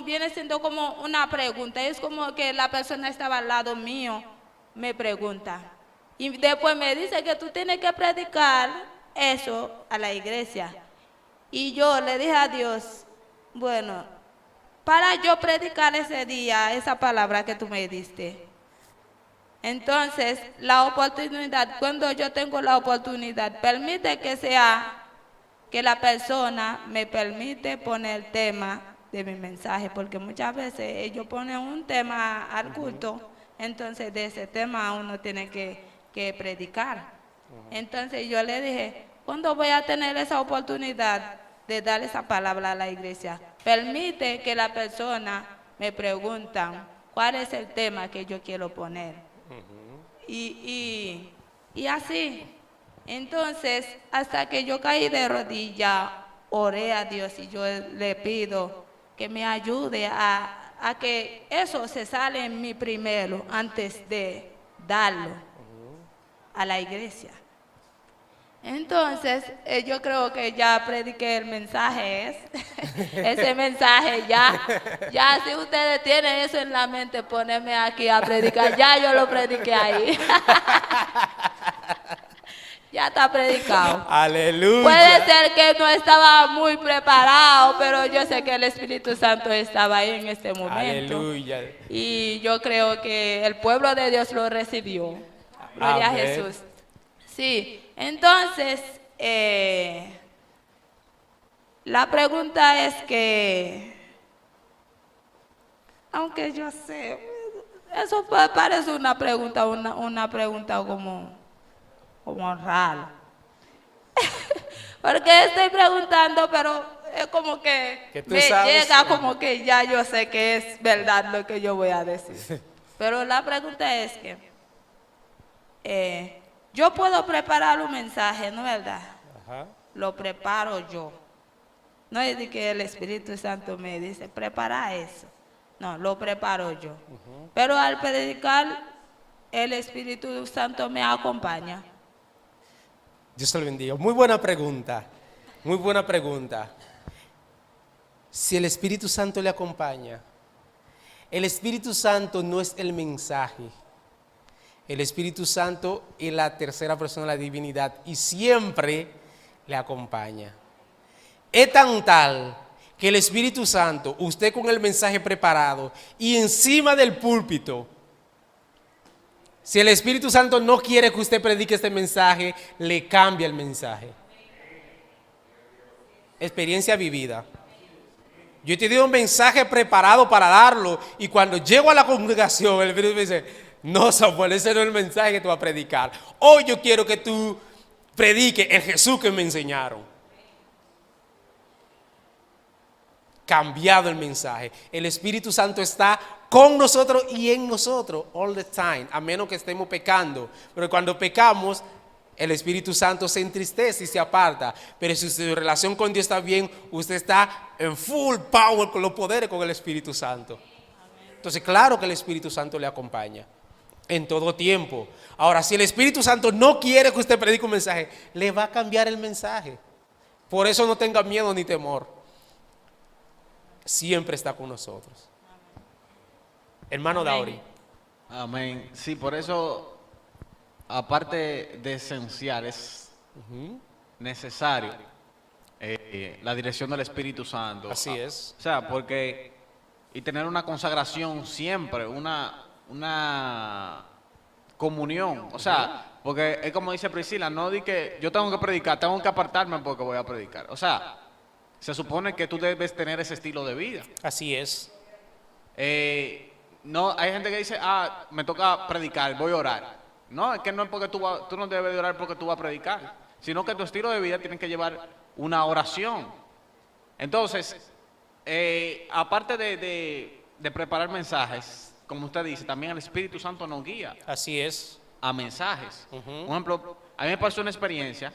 viene siendo como una pregunta, es como que la persona estaba al lado mío, me pregunta, y después me dice que tú tienes que predicar eso a la iglesia. Y yo le dije a Dios, bueno, para yo predicar ese día, esa palabra que tú me diste, Entonces, la oportunidad, cuando yo tengo la oportunidad, permite que sea que la persona me permite poner el tema de mi mensaje, porque muchas veces ellos ponen un tema al culto, entonces de ese tema uno tiene que predicar. Entonces yo le dije, ¿cuándo voy a tener esa oportunidad de dar esa palabra a la iglesia? Permite que la persona me preguntan cuál es el tema que yo quiero poner. Y así. Entonces, hasta que yo caí de rodillas, oré a Dios y yo le pido que me ayude a que eso se sale en mí primero antes de darlo a la iglesia. Entonces, yo creo que ya prediqué el mensaje, ese mensaje ya si ustedes tienen eso en la mente, ponerme aquí a predicar, ya yo lo prediqué ahí. Ya está predicado. Aleluya. Puede ser que no estaba muy preparado, pero yo sé que el Espíritu Santo estaba ahí en este momento. Aleluya. Y yo creo que el pueblo de Dios lo recibió. Gloria a Amén. Jesús. Sí, entonces, la pregunta es que, aunque yo sé, eso parece una pregunta como rara. Porque estoy preguntando, pero es como que tú me sabes. llega como que ya yo sé que es verdad lo que yo voy a decir. Pero la pregunta es que, yo puedo preparar un mensaje, ¿no es verdad? Ajá. Lo preparo yo. No es de que el Espíritu Santo me dice, prepara eso. No, lo preparo yo. Pero al predicar, el Espíritu Santo me acompaña. Dios te lo bendiga. Muy buena pregunta. Muy buena pregunta. Si el Espíritu Santo le acompaña, el Espíritu Santo no es el mensaje. El Espíritu Santo es la tercera persona de la divinidad y siempre le acompaña. Es tan tal que el Espíritu Santo, usted con el mensaje preparado y encima del púlpito, si el Espíritu Santo no quiere que usted predique este mensaje, le cambia el mensaje. Experiencia vivida. Yo he tenido un mensaje preparado para darlo y cuando llego a la congregación, el Espíritu me dice, no, Samuel, ese no es el mensaje que tú vas a predicar. Hoy yo quiero que tú prediques el Jesús que me enseñaron. Cambiado el mensaje. El Espíritu Santo está con nosotros y en nosotros all the time, a menos que estemos pecando. Pero cuando pecamos, el Espíritu Santo se entristece y se aparta. Pero si su relación con Dios está bien, usted está en full power con los poderes con el Espíritu Santo. Entonces, claro que el Espíritu Santo le acompaña en todo tiempo. Ahora, si el Espíritu Santo no quiere que usted predique un mensaje, le va a cambiar el mensaje. Por eso no tenga miedo ni temor. Siempre está con nosotros. Hermano Dauri. Amén. Sí, por eso, aparte de esencial, es necesario la dirección del Espíritu Santo. Así es. O sea, porque, y tener una consagración siempre, una comunión. O sea, porque es como dice Priscila, no di que yo tengo que predicar, tengo que apartarme porque voy a predicar. O sea, se supone que tú debes tener ese estilo de vida. Así es. No, hay gente que dice, me toca predicar, voy a orar. No, es que no es porque tú no debes de orar porque tú vas a predicar, sino que tu estilo de vida tiene que llevar una oración. Entonces, aparte de preparar mensajes, como usted dice, también el Espíritu Santo nos guía Así es. a mensajes. Por ejemplo, a mí me pasó una experiencia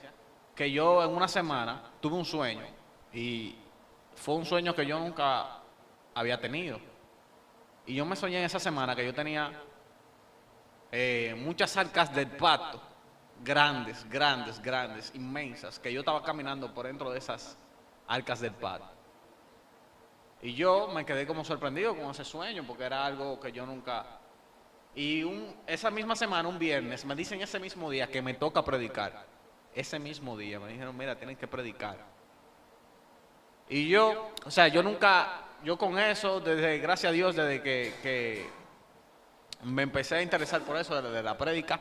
que yo en una semana tuve un sueño y fue un sueño que yo nunca había tenido. Y yo me soñé en esa semana que yo tenía muchas arcas del pacto, grandes, inmensas, que yo estaba caminando por dentro de esas arcas del pacto. Y yo me quedé como sorprendido con ese sueño, porque era algo que yo nunca... Y esa misma semana, un viernes, me dicen ese mismo día que me toca predicar. Ese mismo día me dijeron, mira, tienes que predicar. Y yo, o sea, yo con eso, gracias a Dios, desde que me empecé a interesar por eso de la prédica.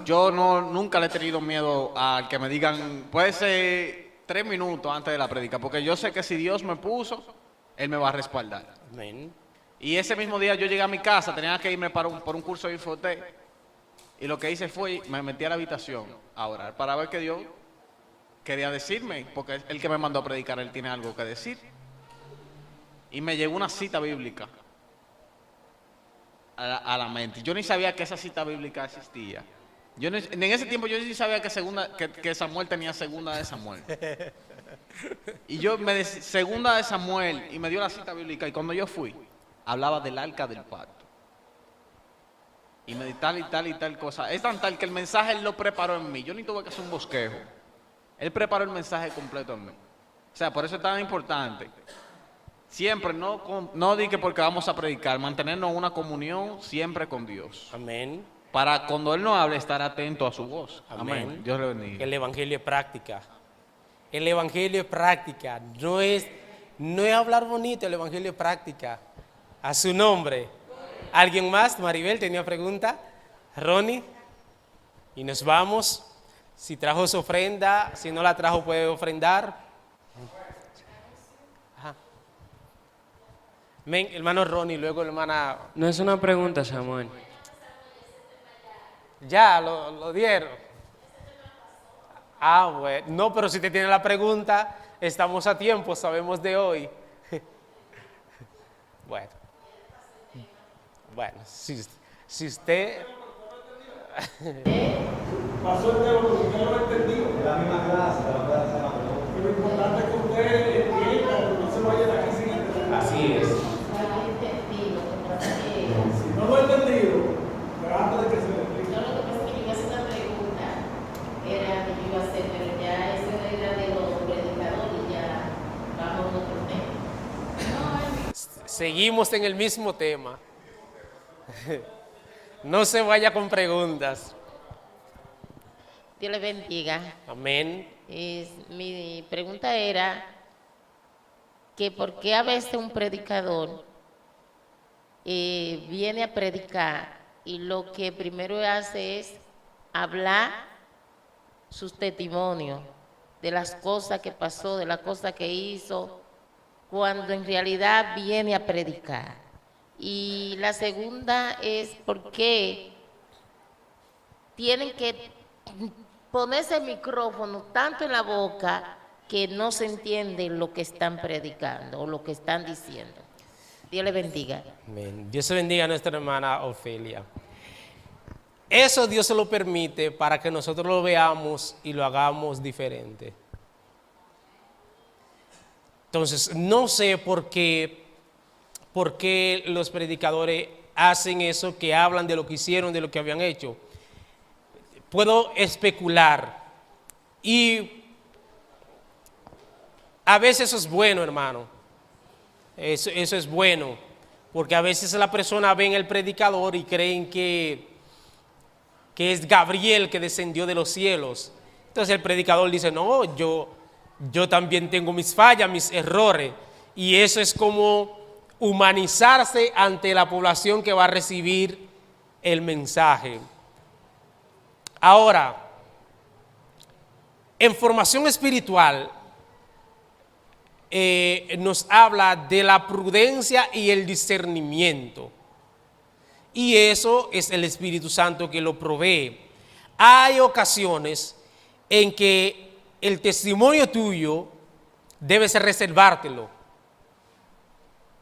Yo nunca le he tenido miedo al que me digan, puede ser 3 minutos antes de la prédica, porque yo sé que si Dios me puso, Él me va a respaldar. Amén. Y ese mismo día yo llegué a mi casa, tenía que irme por un curso de Infotec, y lo que hice fue, me metí a la habitación a orar, para ver qué Dios quería decirme, porque el que me mandó a predicar, Él tiene algo que decir. Y me llegó una cita bíblica a la mente. Yo ni sabía que esa cita bíblica existía. En ese tiempo yo ni sabía que Samuel tenía segunda de Samuel. Y yo me decía segunda de Samuel y me dio la cita bíblica. Y cuando yo fui, hablaba del arca del pacto. Y me di tal y tal y tal cosa. Es tan tal que el mensaje Él lo preparó en mí. Yo ni tuve que hacer un bosquejo. Él preparó el mensaje completo en mí. O sea, por eso es tan importante. Siempre, no di que porque vamos a predicar, mantenernos una comunión siempre con Dios. Amén. Para cuando Él nos hable, estar atento a su voz. Amén. Amén. Dios le bendiga. El evangelio es práctica. El evangelio es práctica. No es hablar bonito, el evangelio es práctica. A su nombre. ¿Alguien más? Maribel tenía pregunta. Ronnie. Y nos vamos. Si trajo su ofrenda, si no la trajo puede ofrendar. Ajá. Amén, hermano Ronnie, luego hermana. No es una pregunta, Samuel. Ya, lo dieron. Ah, bueno. No, pero si te tiene la pregunta, estamos a tiempo, sabemos de hoy. Bueno. Bueno, si usted... Pasó el tema porque usted no lo entendió. La misma clase, Pero lo importante es que usted entienda, que no se vaya de aquí sin entender. Así es. Si no lo he entendido, pero antes de que se le explique. No, lo que pasa es que yo iba a hacer una pregunta, era que yo iba a hacer, pero ya eso era de los predicadores y ya vamos a otro tema. Seguimos en el mismo tema. No se vaya con preguntas. Dios le bendiga. Amén. Mi pregunta era que por qué a veces un predicador viene a predicar y lo que primero hace es hablar sus testimonios de las cosas que pasó, de las cosas que hizo, cuando en realidad viene a predicar. Y la segunda es por qué tienen que ponerse el micrófono tanto en la boca que no se entiende lo que están predicando o lo que están diciendo. Dios le bendiga. Amén. Dios se bendiga a nuestra hermana Ofelia. Eso Dios se lo permite para que nosotros lo veamos y lo hagamos diferente. Entonces, no sé por qué los predicadores hacen eso, que hablan de lo que hicieron, de lo que habían hecho. Puedo especular. Y a veces eso es bueno, hermano. Eso es bueno. Porque a veces la persona ve en el predicador y creen que es Gabriel que descendió de los cielos. Entonces el predicador dice, no, yo también tengo mis fallas, mis errores. Y eso es como humanizarse ante la población que va a recibir el mensaje. Ahora, en formación espiritual nos habla de la prudencia y el discernimiento. Y eso es el Espíritu Santo que lo provee. Hay ocasiones en que el testimonio tuyo debes reservártelo.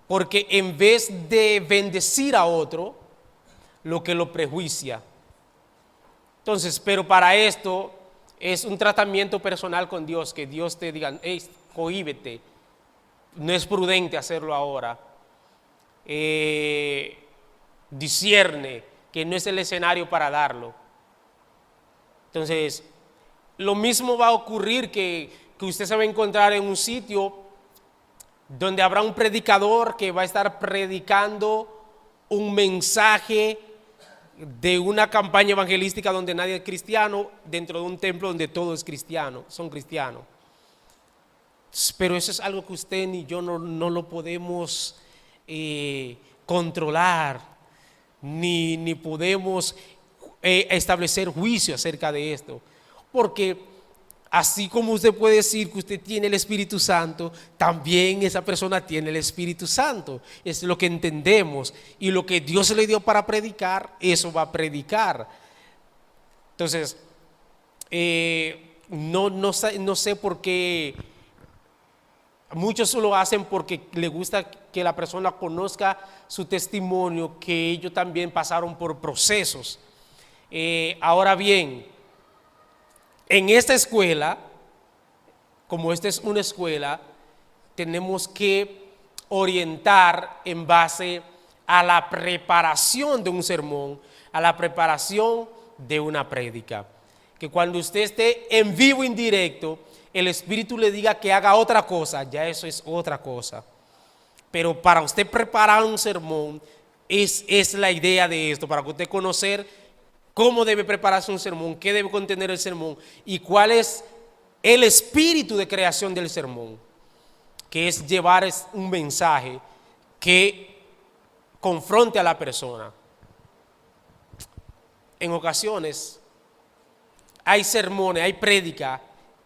Porque en vez de bendecir a otro, lo que lo prejuicia. Entonces, pero para esto es un tratamiento personal con Dios, que Dios te diga, hey, cohíbete, no es prudente hacerlo ahora. Discierne que no es el escenario para darlo. Entonces, lo mismo va a ocurrir que usted se va a encontrar en un sitio donde habrá un predicador que va a estar predicando un mensaje de una campaña evangelística donde nadie es cristiano, dentro de un templo donde todo es cristiano, son cristianos. Pero eso es algo que usted ni yo no lo podemos controlar. ni podemos establecer juicio acerca de esto. Porque así como usted puede decir que usted tiene el Espíritu Santo, también esa persona tiene el Espíritu Santo. Es lo que entendemos. Y lo que Dios le dio para predicar, eso va a predicar. Entonces, no sé por qué muchos lo hacen porque le gusta que la persona conozca su testimonio, que ellos también pasaron por procesos. Ahora bien, en esta escuela, como esta es una escuela, tenemos que orientar en base a la preparación de un sermón, a la preparación de una prédica. Que cuando usted esté en vivo, en directo, el Espíritu le diga que haga otra cosa, ya eso es otra cosa. Pero para usted preparar un sermón, es la idea de esto, para que usted conocer cómo debe prepararse un sermón, qué debe contener el sermón y cuál es el espíritu de creación del sermón, que es llevar un mensaje que confronte a la persona. En ocasiones hay sermones, hay prédicas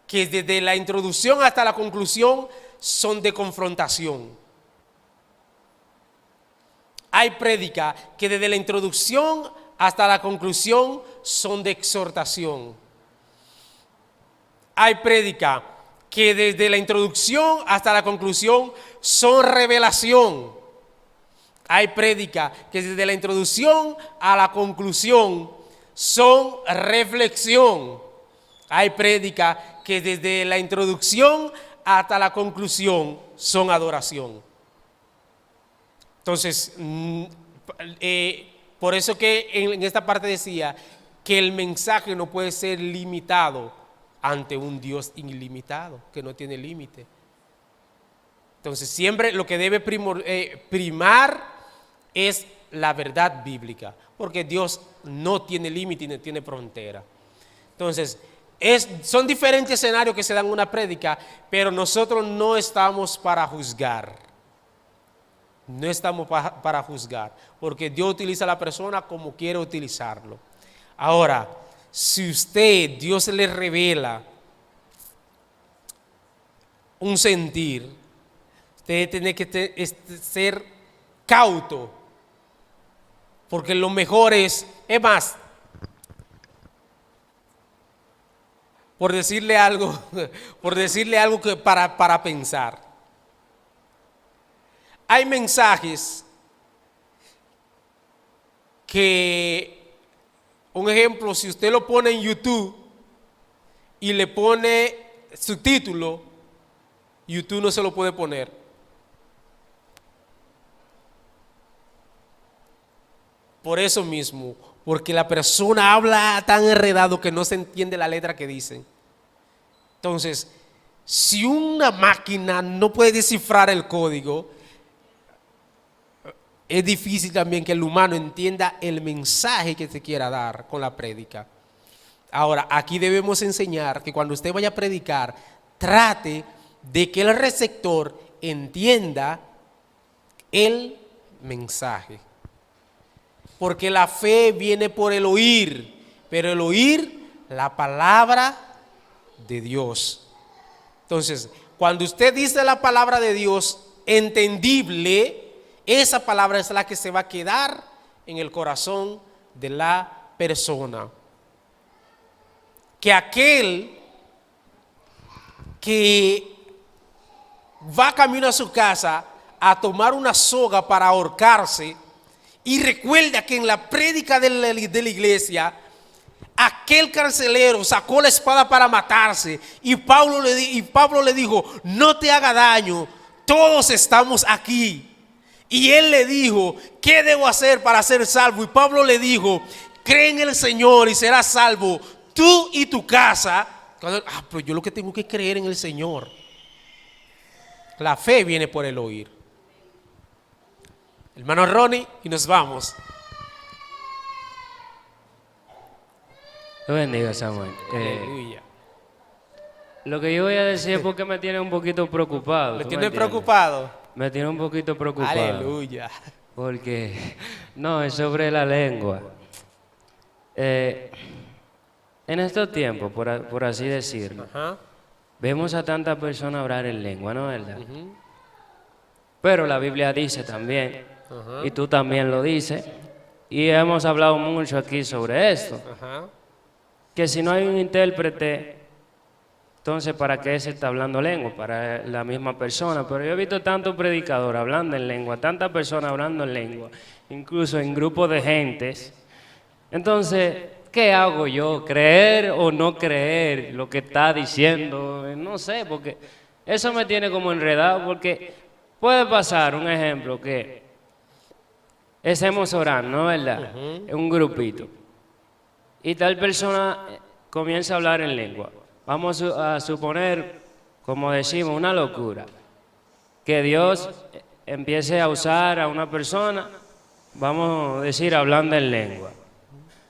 que desde la introducción hasta la conclusión son de confrontación. Hay prédicas que desde la introducción hasta la conclusión son de exhortación. Hay prédicas que desde la introducción hasta la conclusión son revelación. Hay prédicas que desde la introducción a la conclusión son reflexión. Hay prédicas que desde la introducción hasta la conclusión son adoración. Entonces, por eso que en esta parte decía que el mensaje no puede ser limitado ante un Dios ilimitado, que no tiene límite. Entonces, siempre lo que debe primar es la verdad bíblica, porque Dios no tiene límite y no tiene frontera. Entonces, son diferentes escenarios que se dan en una prédica, pero nosotros no estamos para juzgar. No estamos para juzgar, porque Dios utiliza a la persona como quiere utilizarlo. Ahora, si Dios le revela un sentir, usted tiene que ser cauto, porque lo mejor es más, por decirle algo que para pensar. Hay mensajes que, un ejemplo, si usted lo pone en YouTube y le pone su título, YouTube no se lo puede poner. Por eso mismo, porque la persona habla tan enredado que no se entiende la letra que dicen. Entonces, si una máquina no puede descifrar el código, es difícil también que el humano entienda el mensaje que se quiera dar con la prédica. Ahora, aquí debemos enseñar que cuando usted vaya a predicar, trate de que el receptor entienda el mensaje. Porque la fe viene por el oír, pero el oír la palabra de Dios. Entonces, cuando usted dice la palabra de Dios entendible, esa palabra es la que se va a quedar en el corazón de la persona. Que aquel que va camino a su casa a tomar una soga para ahorcarse, y recuerda que en la prédica de la iglesia, aquel carcelero sacó la espada para matarse, y Pablo le dijo, no te haga daño, todos estamos aquí. Y él le dijo, ¿qué debo hacer para ser salvo? Y Pablo le dijo, cree en el Señor y serás salvo, tú y tu casa. Pero yo lo que tengo que creer en el Señor. La fe viene por el oír. Hermano Ronnie, y nos vamos. Dios bendiga, Samuel. Aleluya. Lo que yo voy a decir es porque me tiene un poquito preocupado. ¿Me ¿tú tiene entiendes? preocupado? Me tiene un poquito preocupado. Aleluya. Porque, no, es sobre la lengua. En estos tiempos, por así decirlo, Ajá. vemos a tantas personas hablar en lengua, ¿no es verdad? Pero la Biblia dice también, y tú también lo dices, y hemos hablado mucho aquí sobre esto, Ajá. que si no hay un intérprete, entonces ¿para qué se está hablando lengua? Para la misma persona. Pero yo he visto tantos predicadores hablando en lengua, tantas personas hablando en lengua, incluso en grupos de gentes. Entonces, ¿qué hago yo? ¿Creer o no creer lo que está diciendo? No sé, porque eso me tiene como enredado, porque puede pasar, un ejemplo, que estemos orando, ¿no es verdad? En un grupito. Y tal persona comienza a hablar en lengua. Vamos a suponer, como decimos, una locura. Que Dios empiece a usar a una persona, vamos a decir, hablando en lengua.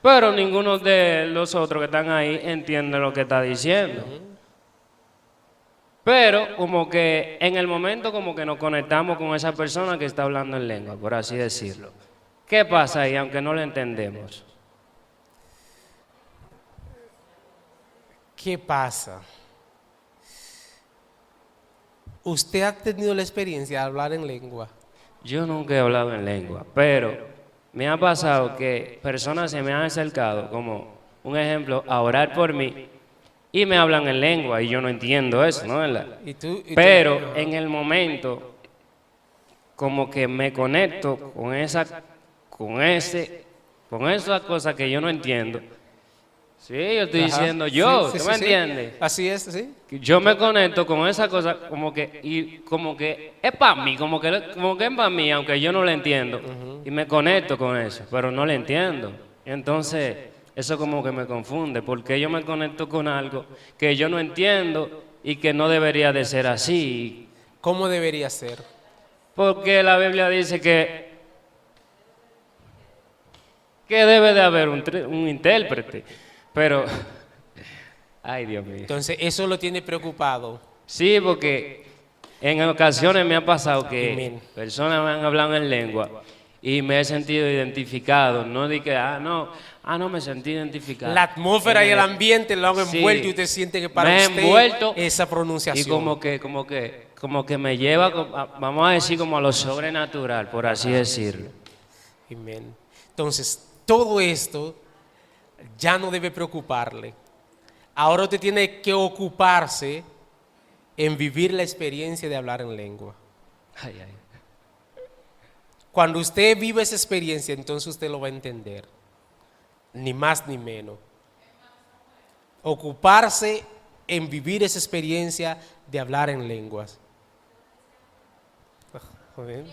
Pero ninguno de los otros que están ahí entiende lo que está diciendo. Pero como que en el momento como que nos conectamos con esa persona que está hablando en lengua, por así decirlo. ¿Qué pasa ahí, aunque no lo entendemos? ¿Qué pasa? ¿Usted ha tenido la experiencia de hablar en lengua? Yo nunca he hablado en lengua, pero me ha pasado que personas se me han acercado, como un ejemplo, a orar por mí y me hablan en lengua y yo no entiendo eso, ¿no? ¿Verdad? Pero en el momento, como que me conecto con esa cosa que yo no entiendo. Sí, yo estoy diciendo yo, ¿tú me entiendes? Así es, sí. Yo me conecto con esa cosa como que es para mí, como que es para mí, aunque yo no lo entiendo. Y me conecto con eso, pero no lo entiendo. Entonces, eso como que me confunde, porque yo me conecto con algo que yo no entiendo y que no debería de ser así. ¿Cómo debería ser? Porque la Biblia dice que debe de haber un intérprete, pero, ay Dios mío. Entonces, eso lo tiene preocupado. Sí, porque en ocasiones me ha pasado que Amén. personas me han hablado en lengua y me he sentido identificado. No di que, no me sentí identificado. La atmósfera y el ambiente lo han Sí. envuelto y usted siente que para Me he usted envuelto esa pronunciación. Y como que me lleva, vamos a decir, como a lo sobrenatural, por así decirlo. Amén. Entonces, todo esto ya no debe preocuparle. Ahora usted tiene que ocuparse en vivir la experiencia de hablar en lengua. Ay, ay. Cuando usted vive esa experiencia, entonces usted lo va a entender. Ni más ni menos. Ocuparse en vivir esa experiencia de hablar en lenguas. Amén.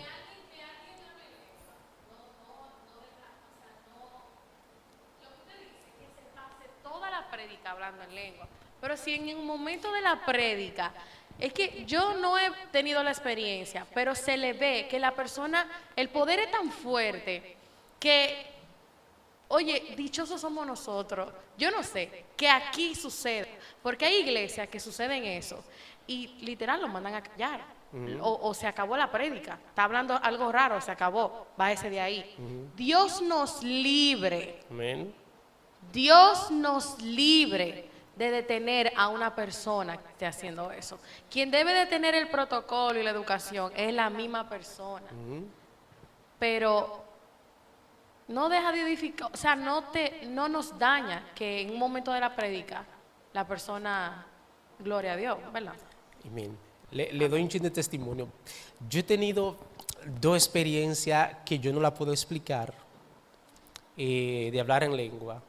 Toda la prédica hablando en lengua. Pero si en un momento de la prédica, es que yo no he tenido la experiencia, pero se le ve que la persona, el poder es tan fuerte que, oye, dichosos somos nosotros. Yo no sé que aquí suceda, porque hay iglesias que suceden eso y literal lo mandan a callar. O se acabó la prédica, está hablando algo raro, se acabó, váyase de ahí. Dios nos libre. Amén. Dios nos libre de detener a una persona que esté haciendo eso. Quien debe de tener el protocolo y la educación es la misma persona. Pero no deja de edificar, o sea, no nos daña que en un momento de la prédica la persona, gloria a Dios, ¿verdad? Amén. Le doy un chin de testimonio. Yo he tenido dos experiencias que yo no la puedo explicar de hablar en lengua.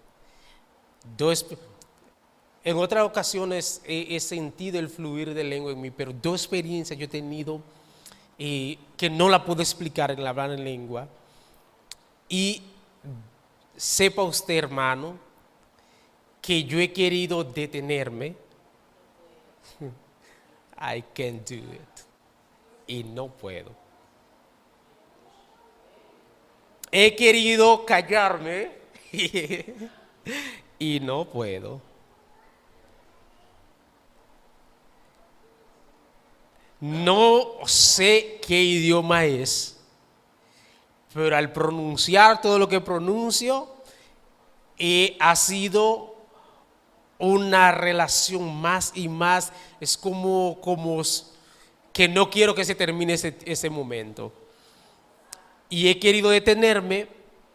En otras ocasiones he sentido el fluir de lengua en mí, pero dos experiencias yo he tenido que no la puedo explicar en el hablar en lengua. Y sepa usted, hermano, que yo he querido detenerme. I can't do it. Y no puedo. He querido callarme y no puedo. No sé qué idioma es, pero al pronunciar todo lo que pronuncio, ha sido una relación más y más. Es como que no quiero que se termine ese momento. Y he querido detenerme,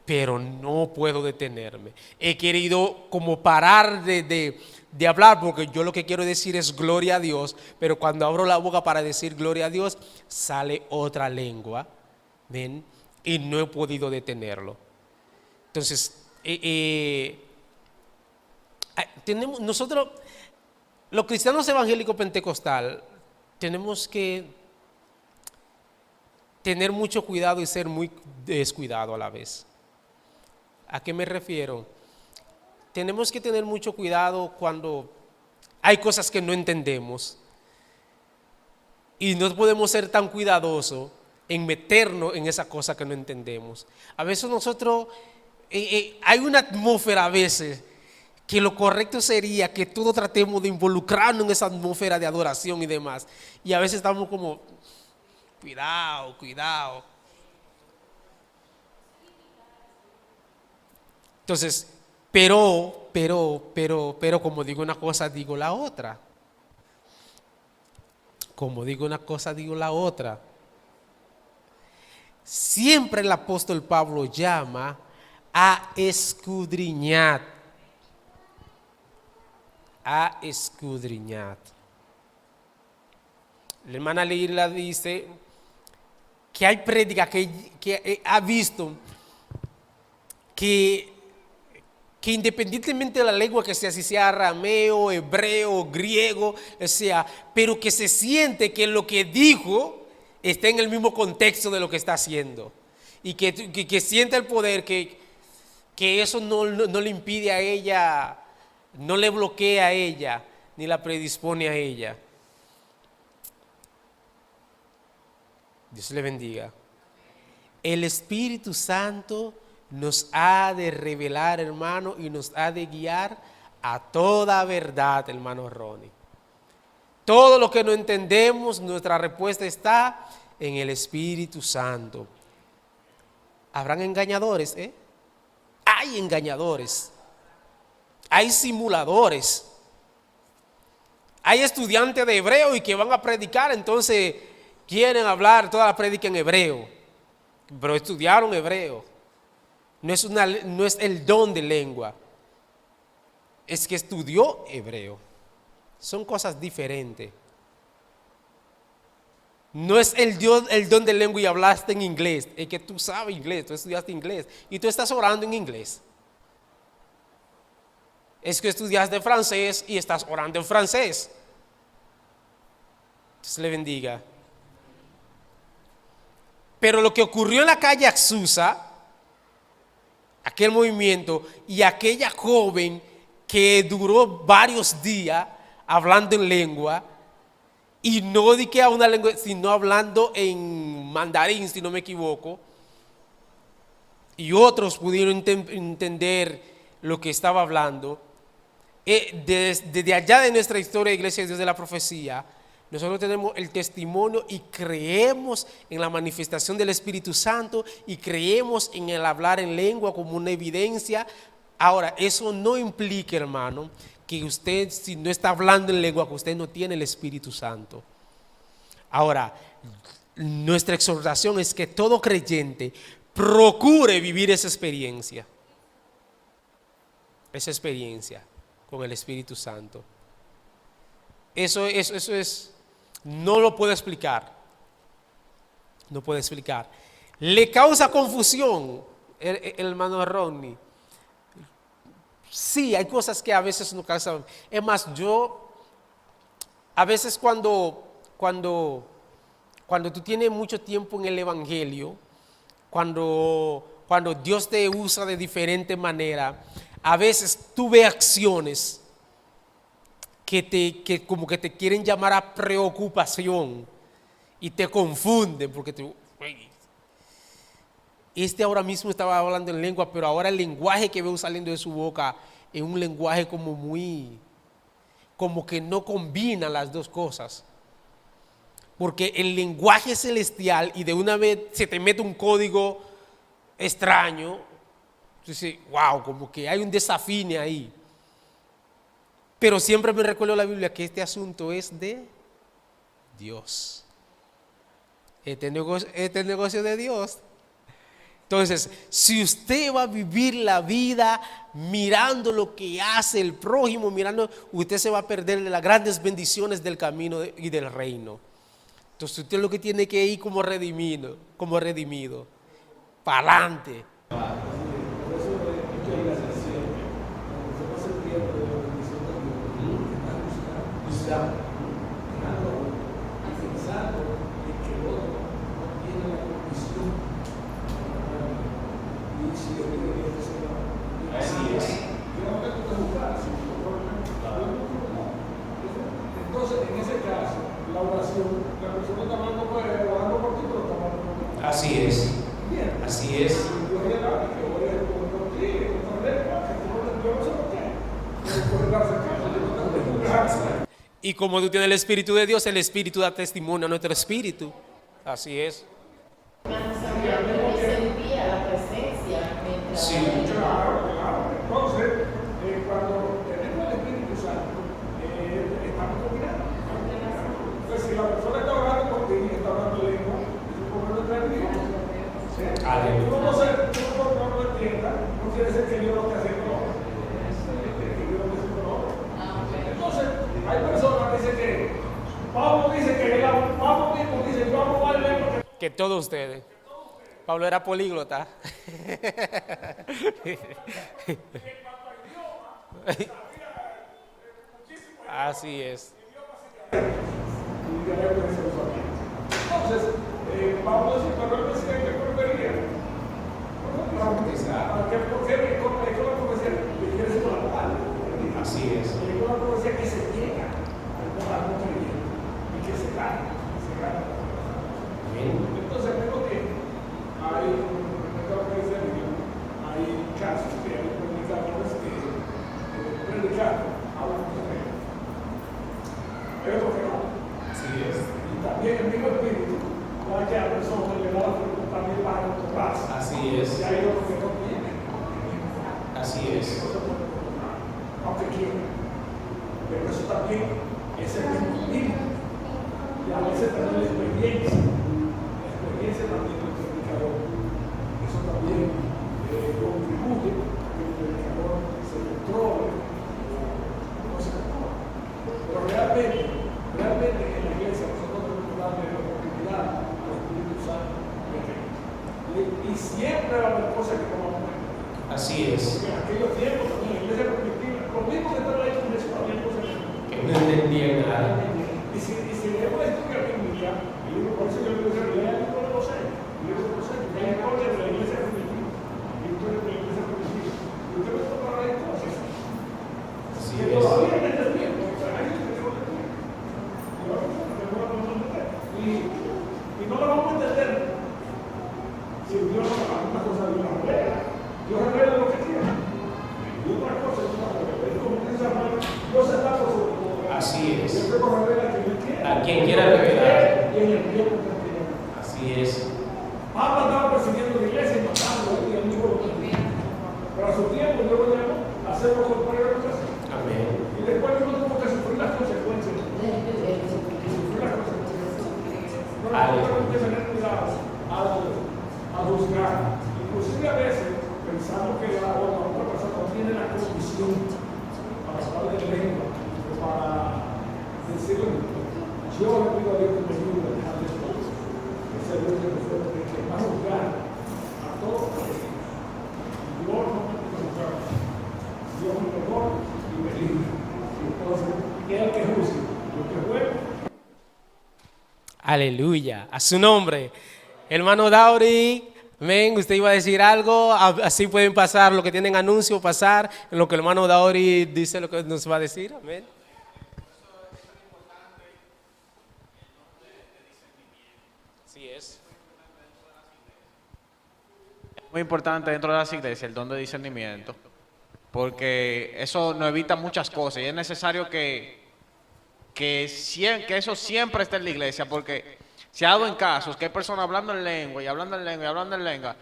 pero no puedo detenerme. He querido como parar de hablar, porque yo lo que quiero decir es gloria a Dios, pero cuando abro la boca para decir gloria a Dios, sale otra lengua, ¿ven? Y no he podido detenerlo. Entonces, nosotros, los cristianos evangélicos pentecostal, tenemos que tener mucho cuidado y ser muy descuidado a la vez. ¿A qué me refiero? Tenemos que tener mucho cuidado cuando hay cosas que no entendemos y no podemos ser tan cuidadosos en meternos en esa cosa que no entendemos. A veces nosotros, hay una atmósfera a veces que lo correcto sería que todos tratemos de involucrarnos en esa atmósfera de adoración y demás. Y a veces estamos como, cuidado, cuidado. Entonces, pero, como digo una cosa, digo la otra. Como digo una cosa, digo la otra. Siempre el apóstol Pablo llama a escudriñar. A escudriñar. La hermana Leila dice que hay prédica que ha visto que independientemente de la lengua que sea, si sea arameo, hebreo, griego, sea, pero que se siente que lo que dijo está en el mismo contexto de lo que está haciendo. Y que siente el poder, que eso no le impide a ella, no le bloquea a ella, ni la predispone a ella. Dios le bendiga. El Espíritu Santo nos ha de revelar, hermano, y nos ha de guiar a toda verdad, hermano Ronnie. Todo lo que no entendemos, nuestra respuesta está en el Espíritu Santo. Habrán engañadores, ¿eh? Hay engañadores. Hay simuladores. Hay estudiantes de hebreo y que van a predicar, entonces quieren hablar toda la prédica en hebreo, pero estudiaron hebreo. No es el don de lengua, es que estudió hebreo. Son cosas diferentes. No es el don de lengua y hablaste en inglés, es que tú sabes inglés, tú estudiaste inglés y tú estás orando en inglés. Es que estudiaste francés y estás orando en francés. Dios le bendiga. Pero lo que ocurrió en la calle Azusa, aquel movimiento y aquella joven que duró varios días hablando en lengua, y no di que a una lengua, sino hablando en mandarín, si no me equivoco, y otros pudieron entender lo que estaba hablando. Desde allá de nuestra historia de Iglesia de Dios de la Profecía, nosotros tenemos el testimonio y creemos en la manifestación del Espíritu Santo y creemos en el hablar en lengua como una evidencia. Ahora, eso no implica, hermano, que usted, si no está hablando en lengua, que usted no tiene el Espíritu Santo. Ahora, nuestra exhortación es que todo creyente procure vivir esa experiencia con el Espíritu Santo. Eso es, no lo puedo explicar. No puedo explicar. Le causa confusión el hermano Ronnie. Sí, hay cosas que a veces nos causan. Es más, yo, a veces cuando tú tienes mucho tiempo en el Evangelio, cuando Dios te usa de diferente manera, a veces tú ves acciones que como que te quieren llamar a preocupación y te confunden porque ahora mismo estaba hablando en lengua, pero ahora el lenguaje que veo saliendo de su boca es un lenguaje como que no combina las dos cosas, porque el lenguaje es celestial y de una vez se te mete un código extraño. Entonces, wow, como que hay un desafine ahí. Pero siempre me recuerdo la Biblia que este asunto es de Dios. Este es el negocio de Dios. Entonces, si usted va a vivir la vida mirando lo que hace el prójimo, mirando, usted se va a perder de las grandes bendiciones del camino y del reino. Entonces, usted lo que tiene que ir como redimido, para adelante. Por eso muchas gracias siempre. Cuando se pasa el tiempo de la bendición de Dios, está buscando y pensando en que el otro no tiene la condición. Y si Dios quiere que se va. Así es. Yo no tengo que buscar, si entonces, en ese caso, la oración, la persona está hablando por ti, pero está hablando por ti. Así es. Bien. Así es. Dios le da, que voy a por ti, que no sé por qué. Por darse caso, yo no tengo que dejarse. Y como tú tienes el Espíritu de Dios, el Espíritu da testimonio a nuestro espíritu. Así es. Sentía la presencia mientras Sí. Claro. Entonces, cuando tenemos el Espíritu Santo, estamos combinando. Entonces, si la persona está orando por ti, está hablando lengua, es un problema de religión. Tú no lo entiendas, no quiere decir que Dios no esté haciendo lo. Entonces, hay personas que dicen que Pablo dice que Pablo mismo dice, yo amo más lengua Que todos ustedes. Pablo era políglota. Así es. Entonces, Pablo dice, pero él decía que volvería. Porque es una profecía que quiere ser una moral. Así es. Es una profecía que se llega al no creyente y que se gana. Entonces, creo que hay casos que hay predicadores que predican a una mujer. Hay otros que no. Así es. Y también el mismo espíritu va a que a personas le da la facultad también para encontrar. Así es. Y hay otros que no tienen. Así es. Aunque quieran. Pero eso también es el mismo espíritu. Y a veces también la experiencia. La experiencia también del predicador. Eso también contribuye a que el predicador se controle. No se controle. Pero realmente en la iglesia nosotros tenemos que darle la oportunidad al Espíritu Santo de que y siempre va a haber cosas que no vamos a ver. Así es. Porque en aquellos tiempos también la iglesia primitiva, lo mismo que estaba ahí con eso, había cosas que Que no entendían nada. y si leemos la historia bíblica, el libro, por eso yo le digo, lea el libro de José, el libro de José, que hay historia de la iglesia primitiva, y historia de la iglesia primitiva. Y usted va a encontrar ahí cosas Así que es. todavía en este tiempo, o sea, hay gente que no lo entiende. Y no lo vamos a entender si Dios no hace una cosa de una revela. Dios revela lo que quiere. Y otra cosa es una revela. Es como dice Samuel, Dios está por sobre todo. Así es. Dios se revela a quien Él quiere. A quien quiera revelar. Y en el tiempo que Él quiere. Así es. Pablo estaba persiguiendo la iglesia y matando y el mismo lo permitía. Pero a su tiempo Dios lo llamó a hacer lo contrario a lo que hacía. Amén. Y después no tuvo que sufrir las consecuencias. Sufrir las consecuencias. No tenemos que tener cuidado a juzgar. Inclusive a veces pensamos que la otra persona no tiene la condición para hablar de lengua o para decirle. Yo le pido a Dios que me ayude a dejar de todo. Ese Dios que va a juzgar a todos los que Dios no me juzgar. Dios me perdona y me libre. Entonces, es el que juzgue. Lo que fue. Aleluya. A su nombre. Hermano Dauri, amén. Usted iba a decir algo. Así pueden pasar lo que tienen anuncio, pasar en lo que el hermano Dauri dice lo que nos va a decir. Amén. Así es. Muy importante dentro de las iglesias el don de discernimiento, porque eso nos evita muchas cosas y es necesario que eso siempre esté en la iglesia, porque Se ha dado en casos que hay personas hablando en lengua y hablando en lengua y hablando en lengua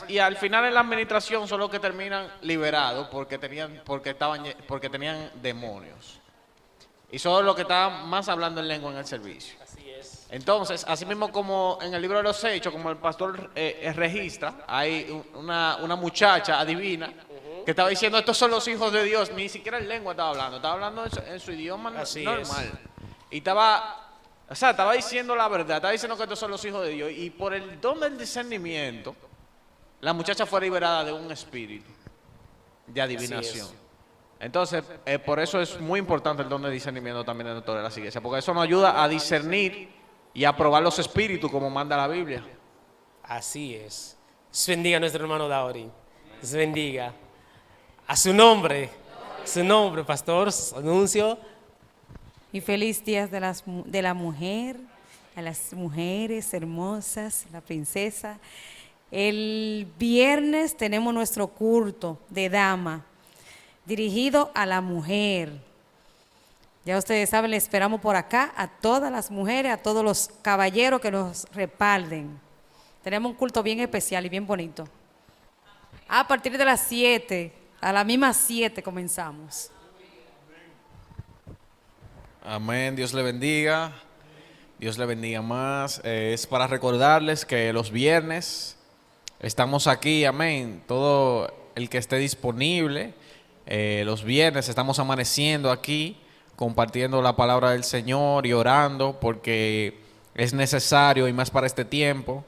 y al final en la administración son los que terminan liberados porque tenían demonios. Y son los que estaban más hablando en lengua en el servicio. Así es. Entonces, así mismo como en el libro de los Hechos, como el pastor registra, hay una muchacha adivina que estaba diciendo, estos son los hijos de Dios, ni siquiera en lengua estaba hablando en su idioma normal. Y estaba diciendo la verdad, estaba diciendo que estos son los hijos de Dios. Y por el don del discernimiento, la muchacha fue liberada de un espíritu de adivinación. Entonces, por eso es muy importante el don de discernimiento también dentro de las iglesias, porque eso nos ayuda a discernir y a probar los espíritus como manda la Biblia. Así es. Dios bendiga a nuestro hermano Dauri. Dios bendiga. A su nombre, pastor, su anuncio. Y feliz día de la mujer, a las mujeres hermosas, la princesa. El viernes tenemos nuestro culto de dama, dirigido a la mujer. Ya ustedes saben, le esperamos por acá a todas las mujeres, a todos los caballeros que nos respalden. Tenemos un culto bien especial y bien bonito. A partir de las 7, a las mismas 7 comenzamos. Amén, Dios le bendiga. Dios le bendiga más. Es para recordarles que los viernes estamos aquí, amén. Todo el que esté disponible, los viernes estamos amaneciendo aquí, compartiendo la palabra del Señor y orando porque es necesario y más para este tiempo.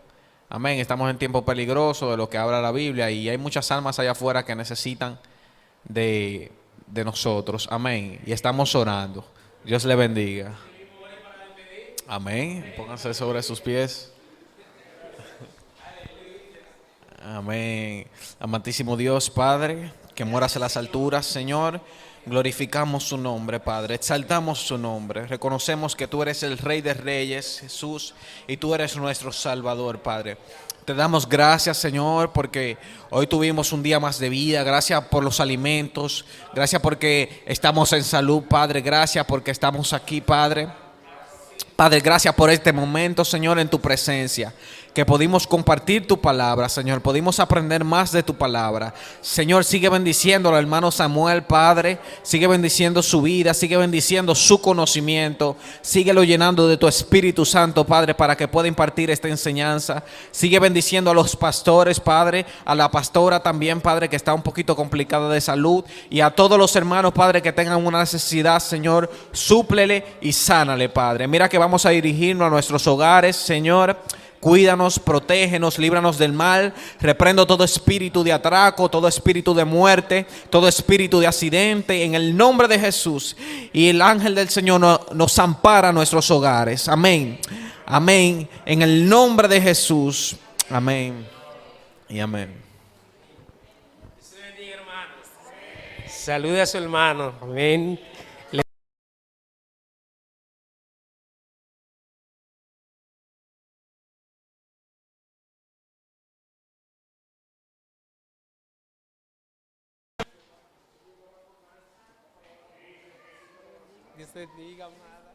Amén, estamos en tiempo peligroso de lo que habla la Biblia y hay muchas almas allá afuera que necesitan de nosotros. Amén, y estamos orando. Dios le bendiga. Amén, pónganse sobre sus pies. Amén. Amantísimo Dios, Padre, que moras en las alturas, Señor, glorificamos su nombre, Padre, exaltamos su nombre, reconocemos que tú eres el Rey de Reyes, Jesús, y tú eres nuestro Salvador, Padre. Te damos gracias, Señor, porque hoy tuvimos un día más de vida. Gracias por los alimentos, gracias porque estamos en salud, Padre, gracias porque estamos aquí, Padre. Padre, gracias por este momento, Señor, en tu presencia, que pudimos compartir tu palabra, Señor, pudimos aprender más de tu palabra. Señor, sigue bendiciendo al hermano Samuel, Padre, sigue bendiciendo su vida, sigue bendiciendo su conocimiento, síguelo llenando de tu Espíritu Santo, Padre, para que pueda impartir esta enseñanza. Sigue bendiciendo a los pastores, Padre, a la pastora también, Padre, que está un poquito complicada de salud, y a todos los hermanos, Padre, que tengan una necesidad, Señor, súplele y sánale, Padre. Mira que vamos a dirigirnos a nuestros hogares, Señor. Cuídanos, protégenos, líbranos del mal. Reprendo todo espíritu de atraco, todo espíritu de muerte, todo espíritu de accidente, en el nombre de Jesús. Y el ángel del Señor nos ampara a nuestros hogares. Amén. Amén. En el nombre de Jesús. Amén. Y amén. Salude a su hermano. Amén. Dios te bendiga, amada.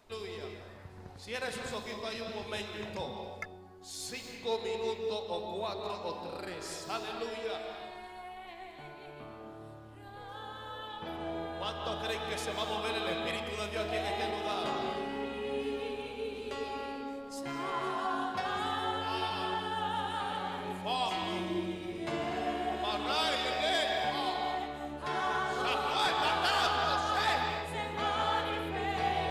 Aleluya. Cierre sus ojitos ahí un momento. 5 minutos o 4 o 3. Aleluya. ¿Cuántos creen que se va a mover el Espíritu de Dios aquí en este lugar?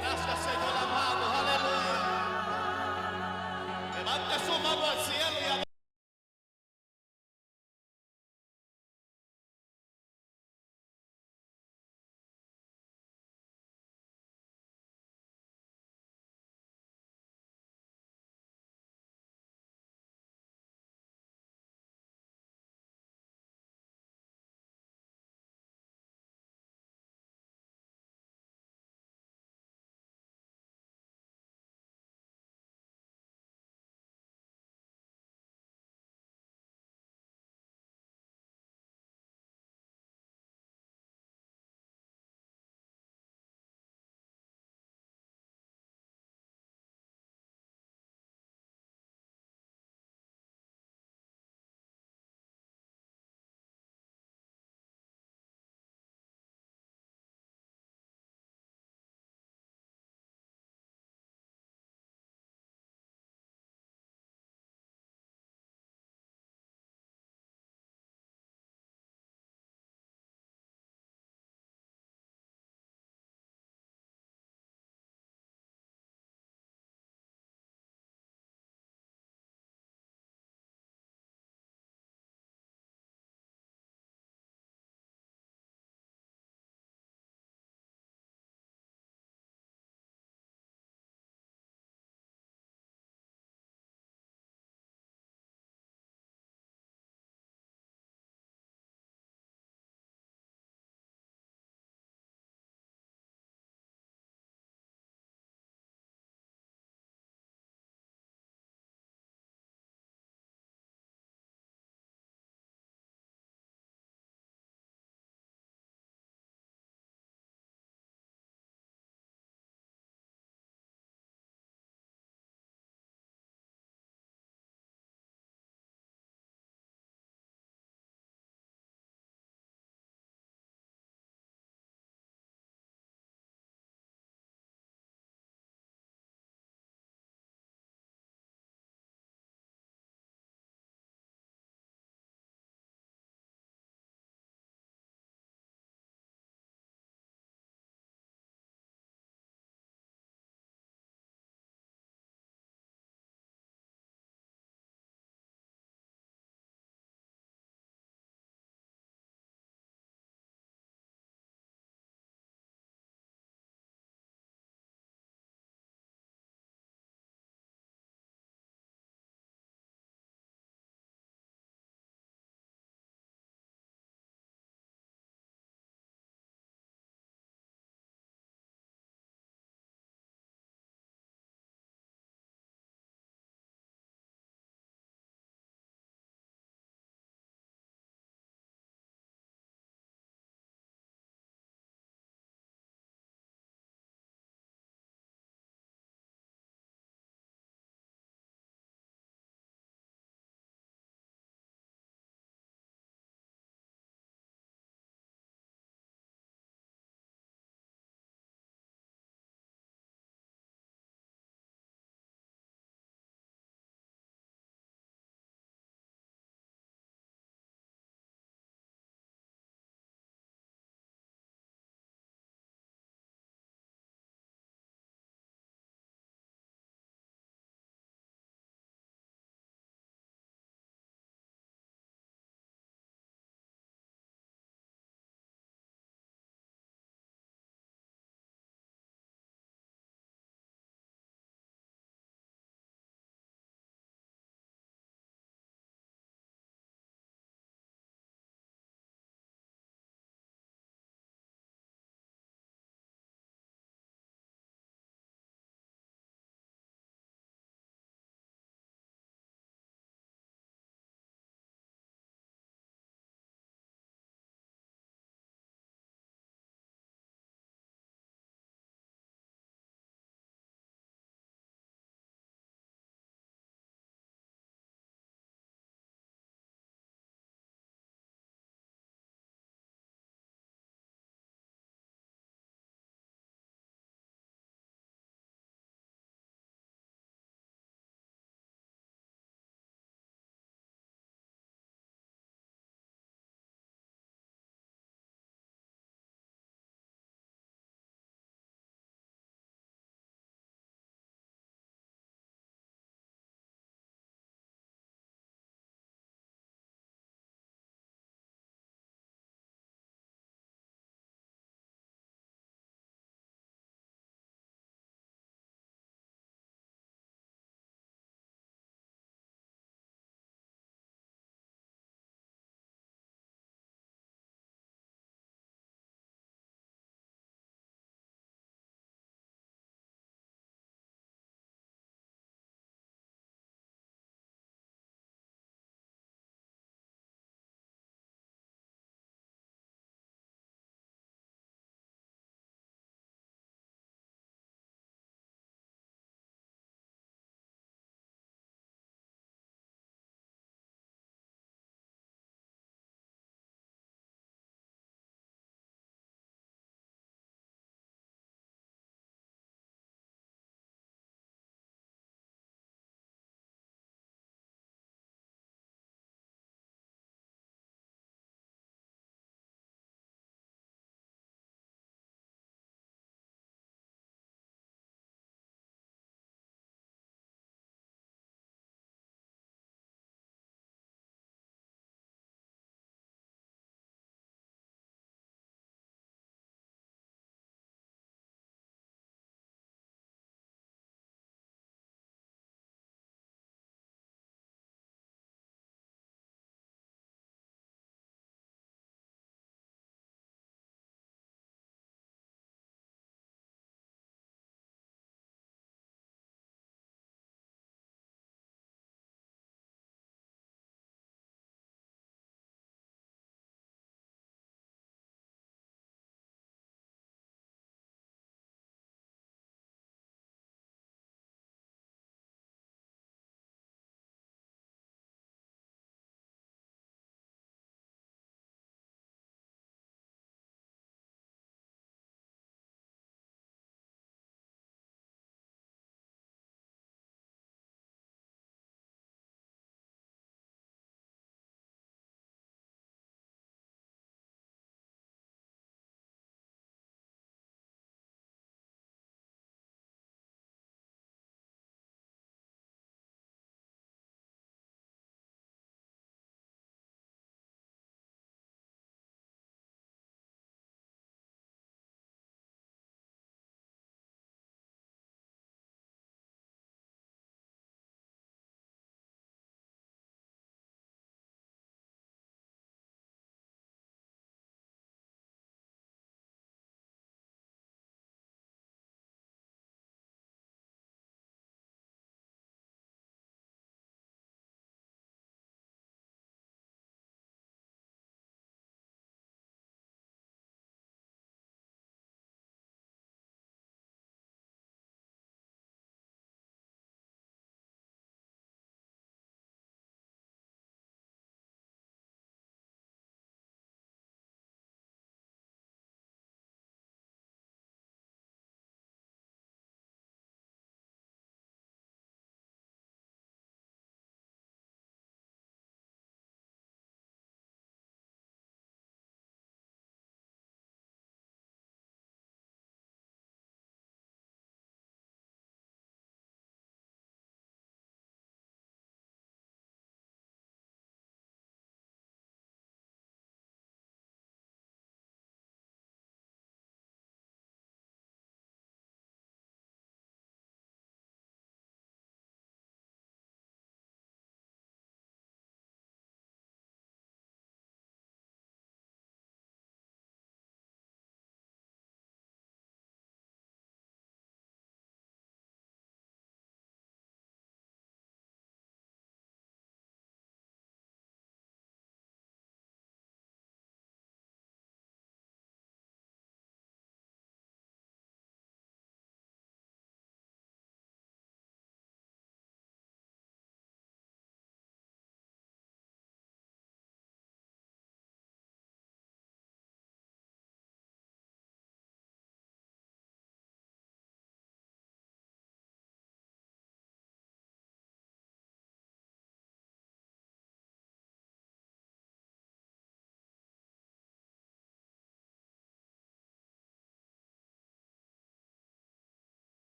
Gracias, Señor amado, aleluya. Levante su mano al cielo y